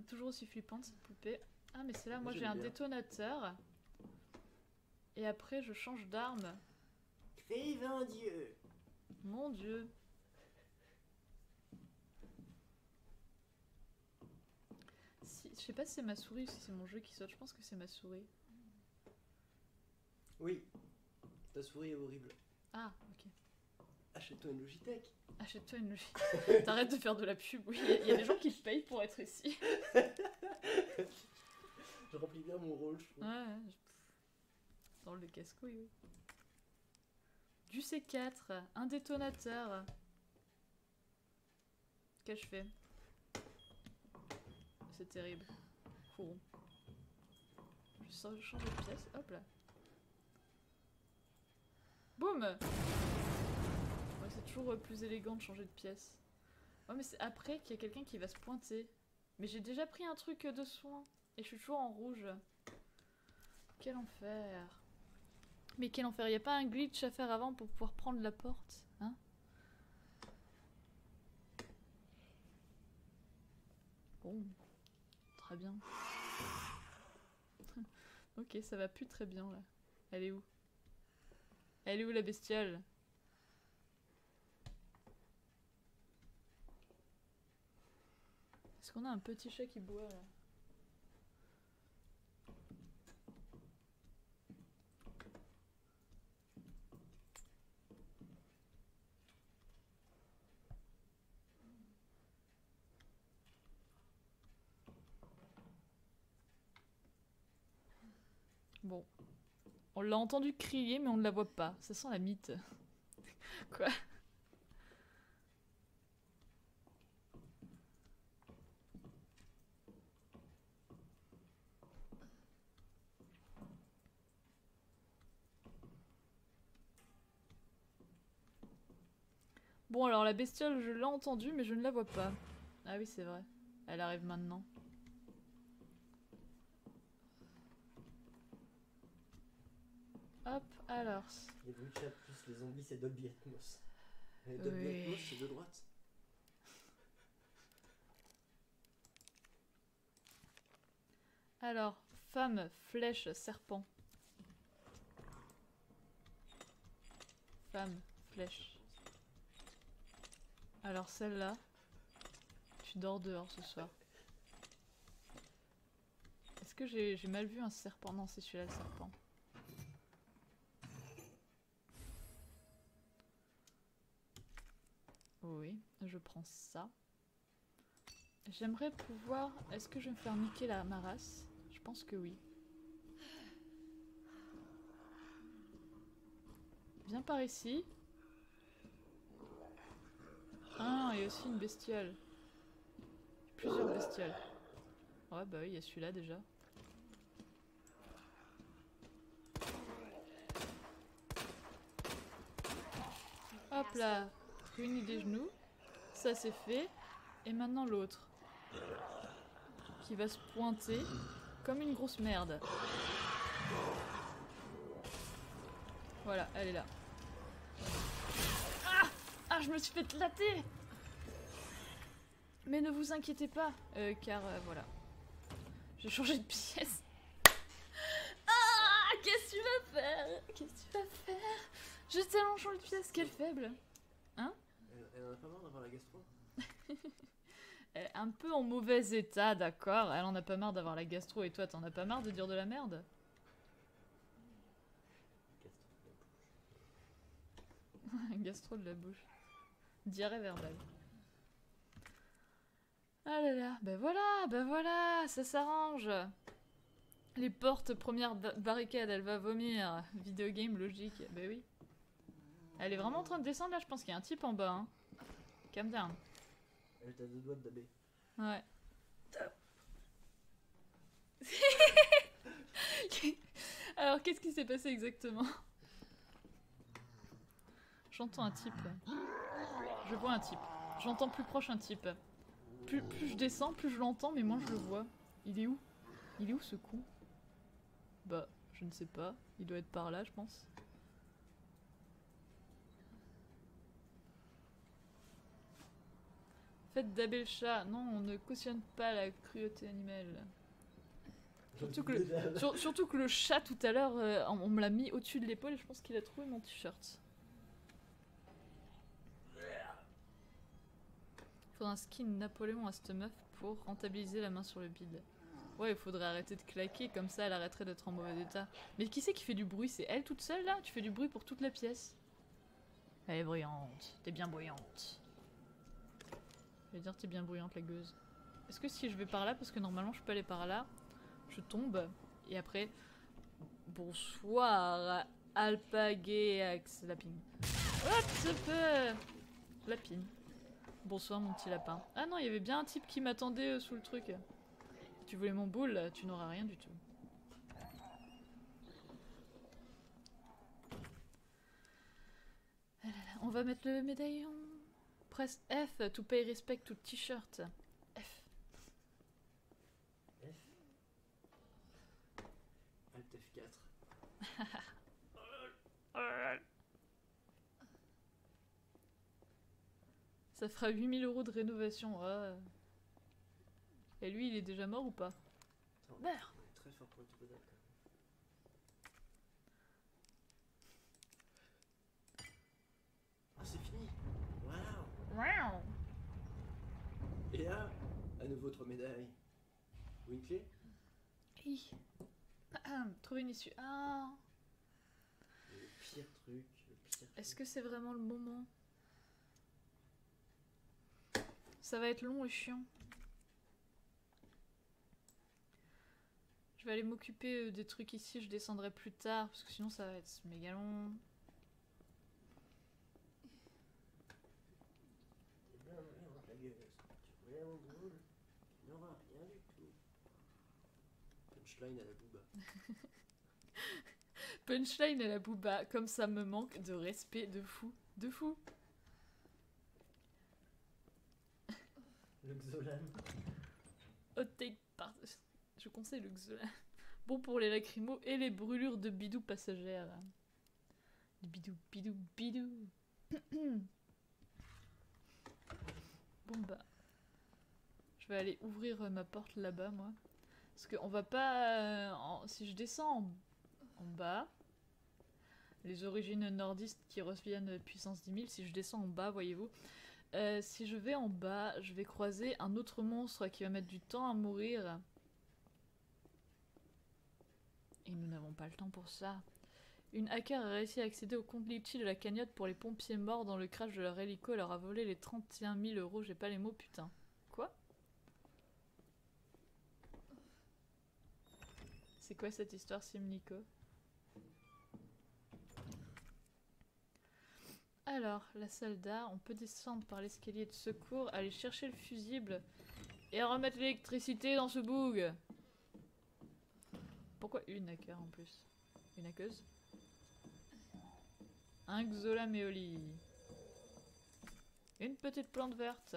Toujours aussi flippante cette poupée. Ah mais c'est là, moi j'ai un détonateur. Et après je change d'arme. Vive un dieu! Mon dieu. sais pas si c'est ma souris ou si c'est mon jeu qui saute. Je pense que c'est ma souris. Oui. Ta souris est horrible. Ah, ok. Achète-toi une Logitech. Achète-toi une logique. T'arrêtes de faire de la pub. Oui, il y a des gens qui payent pour être ici. Je remplis bien mon rôle, je trouve. Ouais, dans le casse-couille, oui. Du C4, un détonateur. Qu'est-ce que je fais? C'est terrible. Courons. Je change de pièce. Hop là. Boum! Ouais, c'est toujours plus élégant de changer de pièce. Ouais, mais c'est après qu'il y a quelqu'un qui va se pointer. Mais j'ai déjà pris un truc de soin. Et je suis toujours en rouge. Quel enfer. Mais quel enfer. Y a pas un glitch à faire avant pour pouvoir prendre la porte? Hein? Bon. Très bien. Ok, ça va plus très bien là. Elle est où? Elle est où la bestiole? Est-ce qu'on a un petit chat qui boit là? Bon. On l'a entendu crier mais on ne la voit pas. Ça sent la mythe. Quoi? Bon alors la bestiole je l'ai entendue mais je ne la vois pas. Ah oui c'est vrai. Elle arrive maintenant. Hop, alors. Les bruits de chat plus les zombies, c'est Dolby Atmos. Et Dolby Oui. Atmos, c'est de droite. Alors, femme, flèche, serpent. Femme, flèche. Alors celle-là, tu dors dehors ce soir. Est-ce que j'ai mal vu un serpent? Non, c'est celui-là le serpent. Oui, je prends ça. J'aimerais pouvoir... Est-ce que je vais me faire niquer ma race? Je pense que oui. Viens par ici. Ah, il y a aussi une bestiole. Plusieurs bestioles. Ouais, bah oui, il y a celui-là déjà. Hop là, réunis des genoux. Ça c'est fait. Et maintenant l'autre. Qui va se pointer comme une grosse merde. Voilà, elle est là. Ah! Ah, je me suis fait latter! Mais ne vous inquiétez pas, car voilà. J'ai changé de pièce. Ah! Qu'est-ce que tu vas faire? Qu'est-ce que tu vas faire? J'ai tellement changé de pièce, quelle faible! Hein? Elle en a pas marre d'avoir la gastro? Elle est un peu en mauvais état, d'accord? Elle en a pas marre d'avoir la gastro et toi t'en as pas marre de dire de la merde? Gastro de la bouche. Diarrhée verbale. Ah là là, ben voilà, ça s'arrange. Les portes, première barricade, elle va vomir. Vidéogame, logique, ben oui. Elle est vraiment en train de descendre là, je pense qu'il y a un type en bas. Hein. Calm down. Elle est à deux doigts de dabé. Ouais. Alors, qu'est-ce qui s'est passé exactement? J'entends un type. Je vois un type. J'entends plus proche un type. Plus je descends, plus je l'entends, mais moins je le vois. Il est où? Il est où ce con? Bah, je ne sais pas. Il doit être par là, je pense. Faites daber le chat. Non, on ne cautionne pas la cruauté animale. Surtout que le chat, tout à l'heure, on me l'a mis au-dessus de l'épaule et je pense qu'il a trouvé mon t-shirt. Il faudra un skin Napoléon à cette meuf pour rentabiliser la main sur le bide. Ouais, il faudrait arrêter de claquer, comme ça elle arrêterait d'être en mauvais état. Mais qui c'est qui fait du bruit? C'est elle toute seule là? Tu fais du bruit pour toute la pièce. Elle est bruyante, t'es bien bruyante. Je vais dire t'es bien bruyante la gueuse. Est-ce que si je vais par là, parce que normalement je peux aller par là, je tombe, et après... Bonsoir, Alpageax Lapine. What the fuck? Lapine. Bonsoir mon petit lapin. Ah non, il y avait bien un type qui m'attendait sous le truc. Tu voulais mon boule, tu n'auras rien du tout. Ah là là, on va mettre le médaillon. Press F to pay respect to t-shirt. F. Alt F4. Ça fera 8000 € de rénovation. Ah. Et lui, il est déjà mort ou pas? Attends, Meurs. on est très fort pour être honnête, quand même. Ah, c'est fini. Waouh. Et là, à nouveau votre médaille. Ou une clé? Hi. Trouver une issue. Ah. Le pire truc, le pire Est-ce truc. que c'est vraiment le moment? Ça va être long et chiant. Je vais aller m'occuper des trucs ici, je descendrai plus tard, parce que sinon ça va être méga long. T'es bien bruyante, la gueuse. Tu voulais mon boule? Tu n'auras rien du tout. Punchline à la booba. Punchline à la booba, comme ça me manque de respect de fou. De fou. Le Xolan. Hot take par... Je conseille le Xola. Bon pour les lacrymos et les brûlures de bidou passagères. Bidou, bidou, bidou. Bon bah... Je vais aller ouvrir ma porte là-bas, moi. Parce qu'on va pas... Si je descends en bas... Les origines nordistes qui reviennent puissance 10 000, si je descends en bas, voyez-vous... si je vais en bas, je vais croiser un autre monstre qui va mettre du temps à mourir. Et nous n'avons pas le temps pour ça. Une hacker a réussi à accéder au compte Litchi de la cagnotte pour les pompiers morts dans le crash de leur hélico et leur a volé les 31 000 €. J'ai pas les mots, putain. Quoi? C'est quoi cette histoire, Simnico? Alors, la salle d'art, on peut descendre par l'escalier de secours, aller chercher le fusible et remettre l'électricité dans ce boug. Pourquoi une hacker en plus? Une hackeuse? Un Xola Meoli. Une petite plante verte.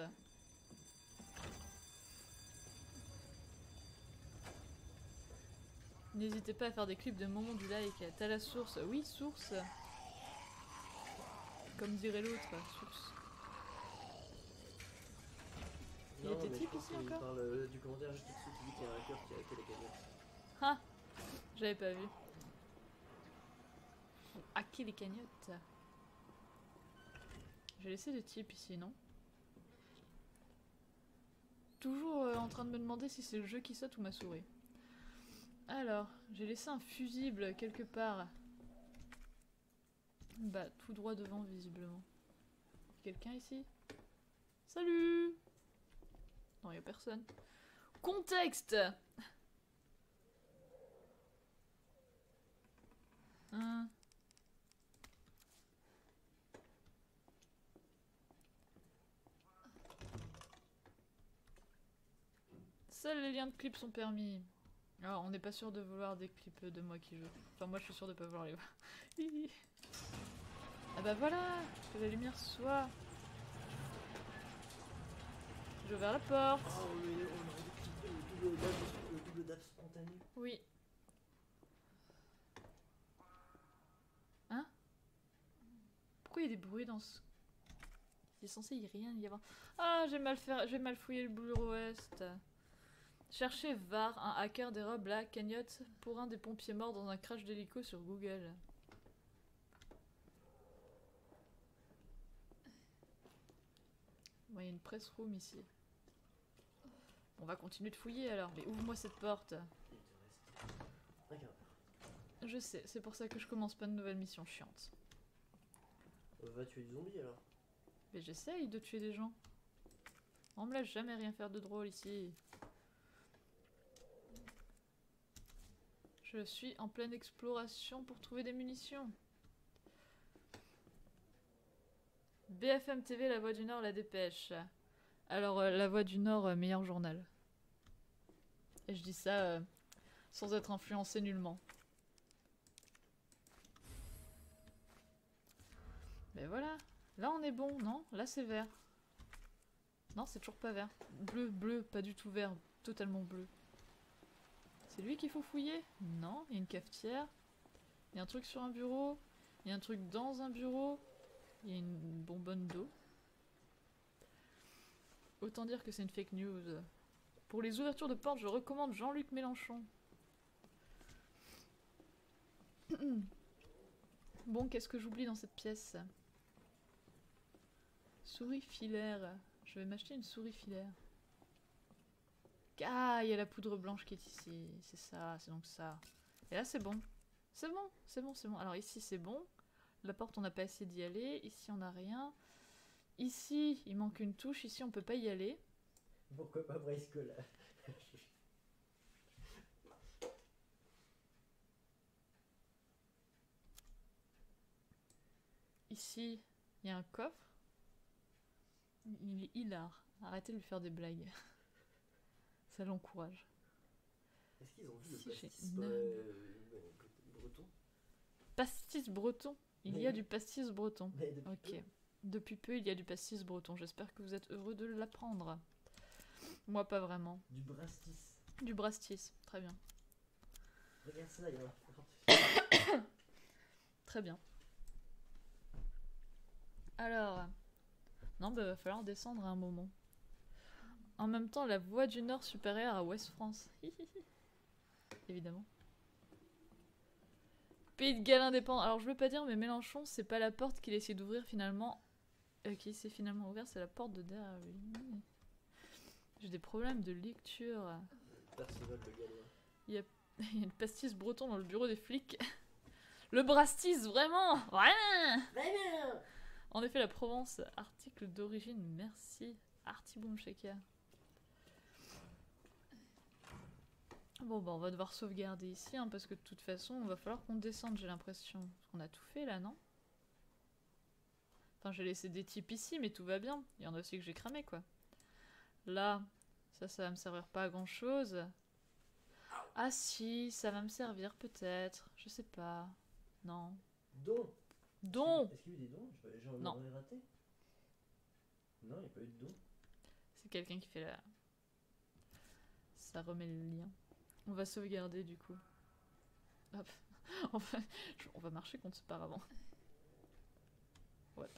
N'hésitez pas à faire des clips de moments du like. T'as la source. Oui, source. Comme dirait l'autre, source. Il y a des mais types je pense ici qu'il encore? parle du commentaire juste au-dessous qui dit qu'il y a un hacker qui a hacké la cagnotte. Ah! J'avais pas vu. Hacker les cagnottes. J'ai laissé des types ici, non? Toujours en train de me demander si c'est le jeu qui saute ou ma souris. Alors, j'ai laissé un fusible quelque part. Bah, tout droit devant, visiblement. Quelqu'un ici? Salut! Non, y a personne. Contexte! Hein? Seuls les liens de clips sont permis. Alors, on n'est pas sûr de vouloir des clips de moi qui joue. Enfin, moi je suis sûr de pas vouloir les voir. Ah bah voilà! Que la lumière soit. J'ai ouvert la porte. Oh, mais on aurait dû cliquer le double dab spontané. Oui. Hein? Pourquoi il y a des bruits dans ce... Il est censé y rien y avoir... Ah, j'ai mal fouillé le bureau ouest. Cherchez VAR, un hacker dérobe la cagnotte pour un des pompiers morts dans un crash d'hélico sur Google. Bon, il y a une press room ici. On va continuer de fouiller alors. Mais ouvre-moi cette porte. Il te reste un quart d'heure. Je sais, c'est pour ça que je commence pas de nouvelles missions chiantes. Va tuer du zombie alors. Mais j'essaye de tuer des gens. On me laisse jamais rien faire de drôle ici. Je suis en pleine exploration pour trouver des munitions. BFM TV, La Voix du Nord, La Dépêche. Alors, La Voix du Nord, meilleur journal. Et je dis ça sans être influencé nullement. Mais voilà. Là, on est bon, non? Là, c'est vert. Non, c'est toujours pas vert. Bleu, bleu, pas du tout vert. Totalement bleu. C'est lui qu'il faut fouiller? Non, il y a une cafetière. Il y a un truc sur un bureau. Il y a un truc dans un bureau. Il y a une bonbonne d'eau. Autant dire que c'est une fake news. Pour les ouvertures de porte, je recommande Jean-Luc Mélenchon. Bon, qu'est-ce que j'oublie dans cette pièce? Souris filaire. Je vais m'acheter une souris filaire. Ah, il y a la poudre blanche qui est ici. C'est ça, c'est donc ça. Et là, c'est bon. C'est bon, c'est bon, c'est bon. Alors ici, c'est bon. La porte, on n'a pas essayé d'y aller. Ici, on n'a rien. Ici, il manque une touche. Ici, on peut pas y aller. Pourquoi pas Briscoe là? Ici, il y a un coffre. Il est hilar. Arrêtez de lui faire des blagues. Ça l'encourage. Est-ce qu'ils ont vu Si, le j'ai pastis breton? Pastis breton. Il y a du pastis breton. Mais depuis Ok. peu. Depuis peu, il y a du pastis breton. J'espère que vous êtes heureux de l'apprendre. Moi, pas vraiment. Du brastis. Du brastis. Très bien. Regarde ça, il y a un... Très bien. Alors... Non, bah va falloir descendre à un moment. En même temps, la voie du Nord supérieure à Ouest France. Évidemment. Pays de Galles indépendant. Alors je veux pas dire, mais Mélenchon, c'est pas la porte qu'il essaie d'ouvrir finalement. Qui s'est finalement ouvert, c'est la porte de derrière lui. J'ai des problèmes de lecture. Percival le Gallois. Il y a une pastis breton dans le bureau des flics. Le brastis, vraiment. Ouais. En effet, la Provence, article d'origine, merci. Artiboum Shaker. Bon, bah on va devoir sauvegarder ici, hein, parce que de toute façon, on va falloir qu'on descende, j'ai l'impression. Parce qu'on a tout fait là, non? Enfin, j'ai laissé des types ici, mais tout va bien. Il y en a aussi que j'ai cramé, quoi. Là, ça va me servir pas à grand chose. Ah si, ça va me servir peut-être. Je sais pas. Non. Don. Don. Est-ce qu'il y a eu des dons? J'en Non. aurais raté. Non, il n'y a pas eu de dons. C'est quelqu'un qui fait la... Ça remet le lien. On va sauvegarder du coup. Hop. On va marcher contre ce paravent. Ouais.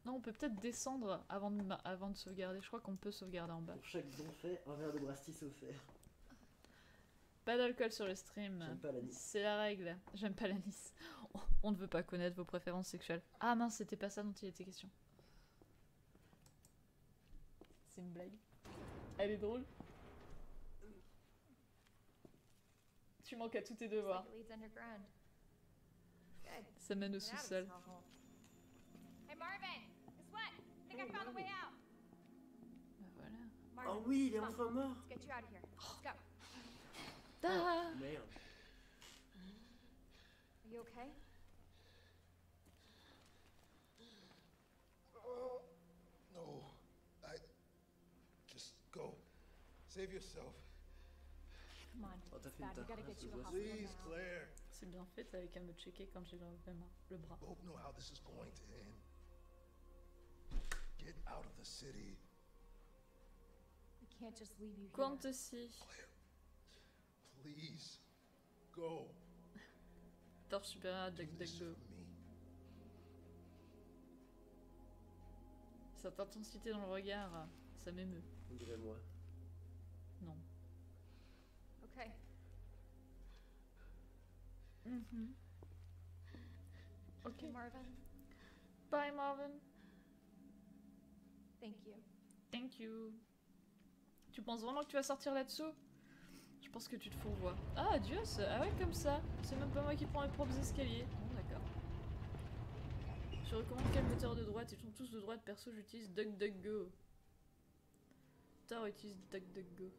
Non, on peut peut-être descendre avant de sauvegarder. Je crois qu'on peut sauvegarder en bas. Pour chaque don fait, un verre de brastis offert. Pas d'alcool sur le stream. J'aime pas l'anis. C'est la règle. J'aime pas l'anis. On ne veut pas connaître vos préférences sexuelles. Ah mince, c'était pas ça dont il était question. C'est une blague. Elle est drôle. Tu manques à tous tes devoirs. Ça mène au sous-sol. Hey Marvin, guess what? I think I found a way out. Bah voilà. Marvin, Oh oui, il est come on, enfin mort. let's get you out of here. Let's go. Ah. Oh, merde. Are you okay? Oh, no. Just go. Save yourself. Come on, Oh, t'as it's fait une bad. We gotta tarte, get you to ce the doigt. hospital Please, now. Claire. C'est bien fait, t'avais qu'à me checker quand j'ai levé le bras. Both know how this is going to end. Get out of the city. We can't just leave you here. Quanti. Claire, please. Go. Torche supérieure, Do Duck this Duck Go. for me. Cette intensité dans le regard, ça m'émeut. On dirait moi. Non. Okay. Ok. Hey Marvin, Bye Marvin. thank you. Thank you. Tu penses vraiment que tu vas sortir là-dessous? Je pense que tu te fourvoies. Ah, adios. Ah ouais, comme ça. C'est même pas moi qui prends mes propres escaliers. Bon, d'accord. Je recommande quel moteur de droite? Ils sont tous de droite. Perso, j'utilise DuckDuckGo. Tar utilise DuckDuckGo.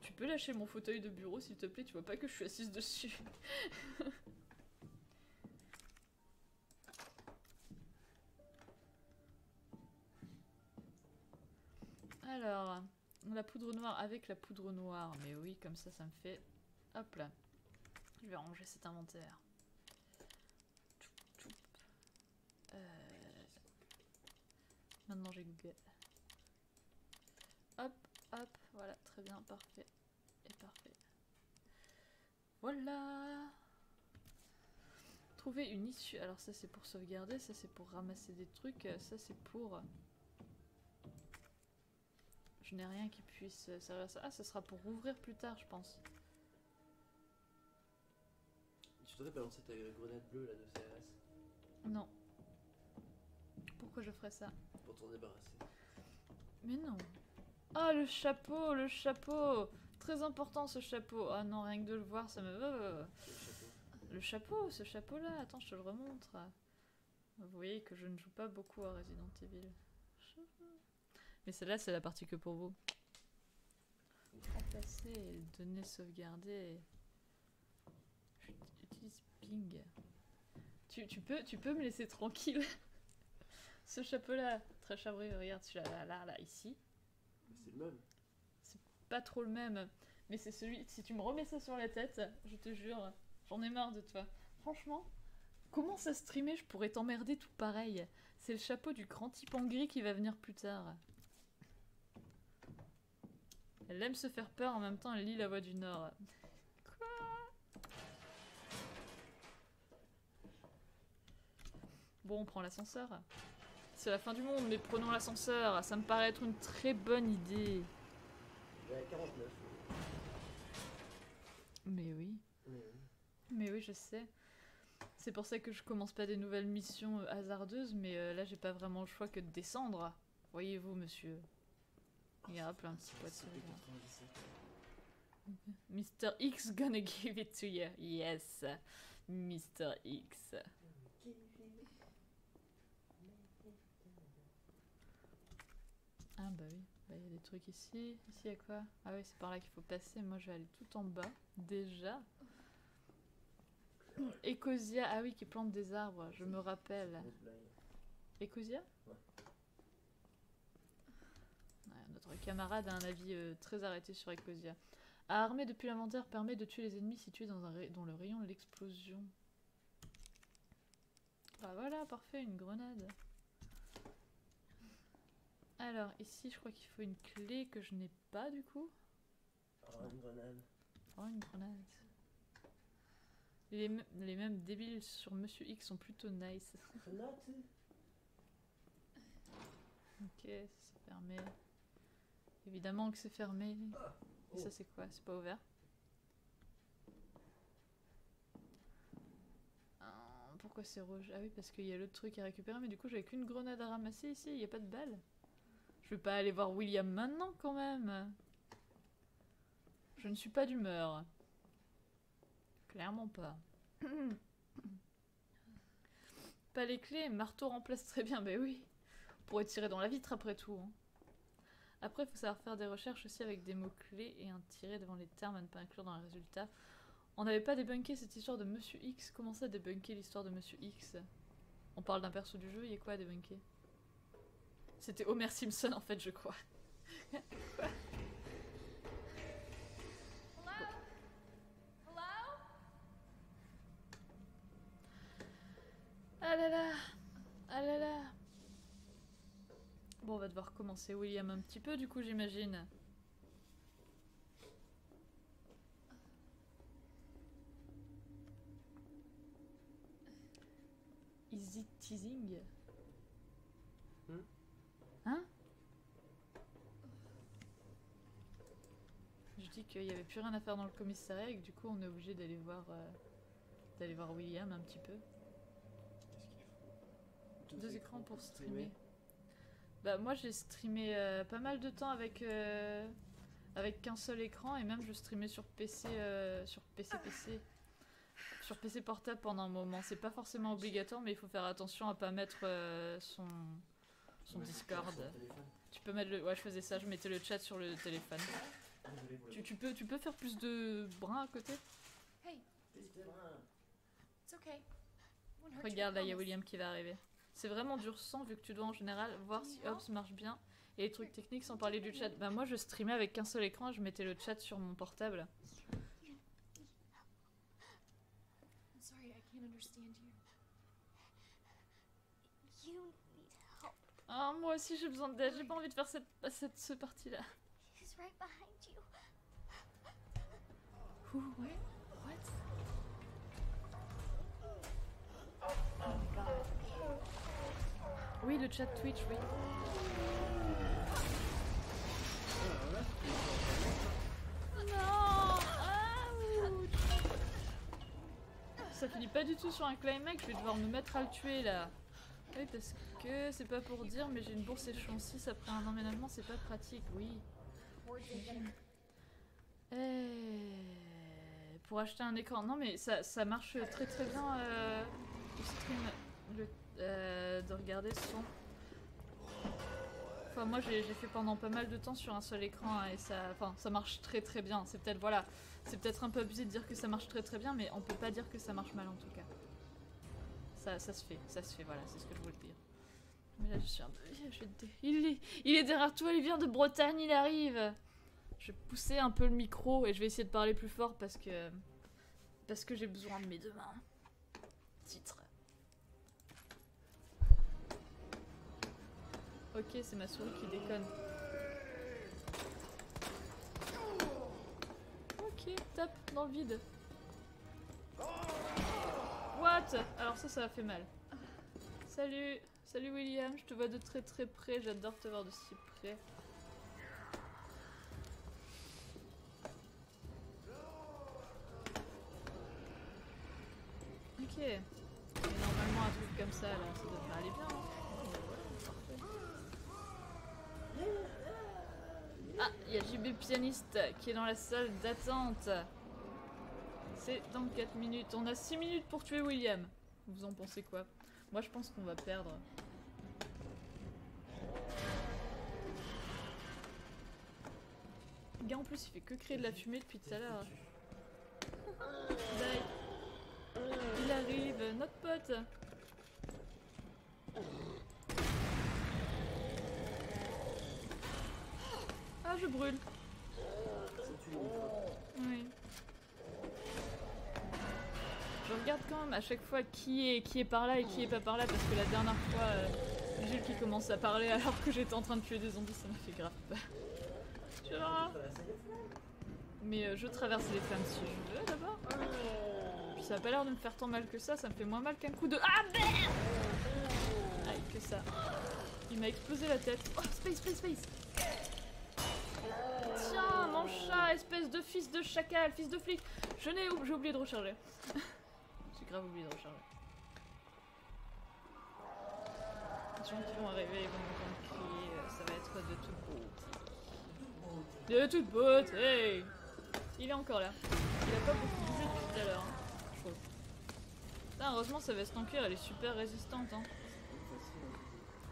Tu peux lâcher mon fauteuil de bureau, s'il te plaît? Tu vois pas que je suis assise dessus? Alors, la poudre noire avec la poudre noire. Mais oui, comme ça me fait... Hop là. Je vais ranger cet inventaire. Tchoup, tchoup. Maintenant j'ai Google. Hop, hop, voilà, très bien, parfait. Et parfait. Voilà. Trouver une issue. Alors ça c'est pour sauvegarder, ça c'est pour ramasser des trucs, ça c'est pour... Je n'ai rien qui puisse servir à ça. Ah, ça sera pour rouvrir plus tard, je pense. Tu devrais balancer ta grenade bleue là de CRS Non. Pourquoi je ferais ça? pour t'en débarrasser. Mais non. Ah, le chapeau, le chapeau. Très important ce chapeau. Ah non, rien que de le voir, ça me... C'est le chapeau. Le chapeau, ce chapeau-là. Attends, je te le remontre. Vous voyez que je ne joue pas beaucoup à Resident Evil. Mais celle-là, c'est la partie que pour vous. Remplacer, donner, sauvegarder. J'utilise ping. Tu peux me laisser tranquille. Ce chapeau-là, très chabré, regarde celui-là, là, ici. C'est le même. Pas trop le même, mais c'est celui... Si tu me remets ça sur la tête, je te jure, j'en ai marre de toi. Franchement, comment ça streamer, je pourrais t'emmerder tout pareil. C'est le chapeau du grand type en gris qui va venir plus tard. Elle aime se faire peur, en même temps elle lit La Voix du Nord. Quoi? Bon, on prend l'ascenseur. C'est la fin du monde, mais prenons l'ascenseur. Ça me paraît être une très bonne idée. Il est à 49. Mais oui. Mais oui, je sais. C'est pour ça que je commence pas des nouvelles missions hasardeuses, mais là j'ai pas vraiment le choix que de descendre. Voyez-vous, monsieur. Il y a plein de petits poissons. Mr. X gonna give it to you. Yes, Mr. X. Ah bah oui, bah, y a des trucs ici. Ici y a quoi? Ah oui, c'est par là qu'il faut passer. Moi je vais aller tout en bas, déjà. Ecosia, ah oui, qui plante des arbres, je me rappelle. Ecosia? Ouais. Ouais, notre camarade a un avis très arrêté sur Ecosia. À armer depuis l'inventaire permet de tuer les ennemis situés dans le rayon de l'explosion. Bah voilà, parfait, une grenade. Alors, ici, je crois qu'il faut une clé que je n'ai pas, du coup. Oh, une grenade. Oh, une grenade. Les mêmes débiles sur Monsieur X sont plutôt nice. Grenade. Ok, ça c'est fermé. Évidemment que c'est fermé. Et ça c'est quoi? C'est pas ouvert? Pourquoi c'est rouge? Ah oui, parce qu'il y a l'autre truc à récupérer, mais du coup j'avais qu'une grenade à ramasser ici, il n'y a pas de balle. Je vais pas aller voir William maintenant quand même. Je ne suis pas d'humeur. Clairement pas. Pas les clés, marteau remplace très bien, bah oui. On pourrait tirer dans la vitre après tout. Hein. Après, il faut savoir faire des recherches aussi avec des mots-clés et un tiret devant les termes à ne pas inclure dans le résultat. On n'avait pas débunké cette histoire de Monsieur X. Comment ça débunker l'histoire de Monsieur X? On parle d'un perso du jeu, il y a quoi à débunker? C'était Homer Simpson en fait, je crois. Quoi? Hello? Hello? Ah là là! Ah là là! Bon, on va devoir commencer William un petit peu du coup, j'imagine. Is it teasing? Hein? Je dis qu'il n'y avait plus rien à faire dans le commissariat et que du coup on est obligé d'aller voir William un petit peu. Qu'est-ce qu'il faut? Deux écrans pour streamer. Bah moi j'ai streamé pas mal de temps avec qu'un seul écran et même je streamais sur PC sur PC portable pendant un moment. C'est pas forcément obligatoire mais il faut faire attention à pas mettre son Discord. Tu peux mettre le... Ouais je faisais ça, je mettais le chat sur le téléphone. Tu peux faire plus de brins à côté? Hey, it's okay. Won't hurt you, I Regarde là, il y a promise. William qui va arriver. C'est vraiment dur sang vu que tu dois en général voir si Hobbs marche bien. Et les trucs techniques sans parler du chat. Bah moi je streamais avec qu'un seul écran et je mettais le chat sur mon portable. I'm sorry, I can't understand you. You need help. Ah moi aussi j'ai besoin d'aide, j'ai pas envie de faire ce partie-là. He's right behind you. Ouais. What? Oui le chat Twitch, oui. Non. Ouch. Ça finit pas du tout sur un climax, je vais devoir me mettre à le tuer là. Oui parce que c'est pas pour dire mais j'ai une bourse échelon 6 après un emménagement, c'est pas pratique, oui. Pour acheter un écran, non mais ça marche très très bien le stream, de regarder son. Enfin moi j'ai fait pendant pas mal de temps sur un seul écran et ça marche très très bien. C'est peut-être voilà, c'est peut-être un peu abusé de dire que ça marche très très bien, mais on peut pas dire que ça marche mal en tout cas. Ça se fait, voilà, c'est ce que je voulais dire. Mais là je suis un peu... Il est derrière toi, il vient de Bretagne, il arrive. Je vais pousser un peu le micro et je vais essayer de parler plus fort parce que j'ai besoin de mes deux mains. Titre. Ok, c'est ma souris qui déconne. Ok, tape dans le vide. What? Alors ça a fait mal. Salut William, je te vois de très très près, j'adore te voir de si près. Ok. Et normalement un truc comme ça là, ça devrait aller bien. Hein. Ah, il y a JB Pianiste qui est dans la salle d'attente. C'est dans 4 minutes. On a 6 minutes pour tuer William. Vous en pensez quoi? Moi je pense qu'on va perdre. Le gars en plus il fait que créer de la fumée depuis tout à l'heure. Bye. Il arrive, notre pote. Ah, je brûle. Oui. Je regarde quand même à chaque fois qui est par là et qui est pas par là parce que la dernière fois, Jules qui commence à parler alors que j'étais en train de tuer des zombies, ça m'a fait grave peur. Tu vois. Mais je traverse les flammes si je veux d'abord. Puis ça a pas l'air de me faire tant mal que ça me fait moins mal qu'un coup de... Ah merde! Aïe, que ça. Il m'a explosé la tête. Oh, space. Tiens, mon chat, espèce de fils de chacal, fils de flic. J'ai oublié de recharger. J'ai grave oublié de recharger. Les gens qui vont arriver, ils vont m'entendre crier, ça va être de toute beauté. De toute beauté! Il est encore là. Il a pas beaucoup bougé depuis tout à l'heure. Hein. Je trouve. Putain, heureusement sa veste en cuir, elle est super résistante. Hein.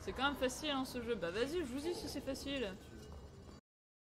C'est quand même facile hein, ce jeu. Bah vas-y, je vous dis si c'est facile.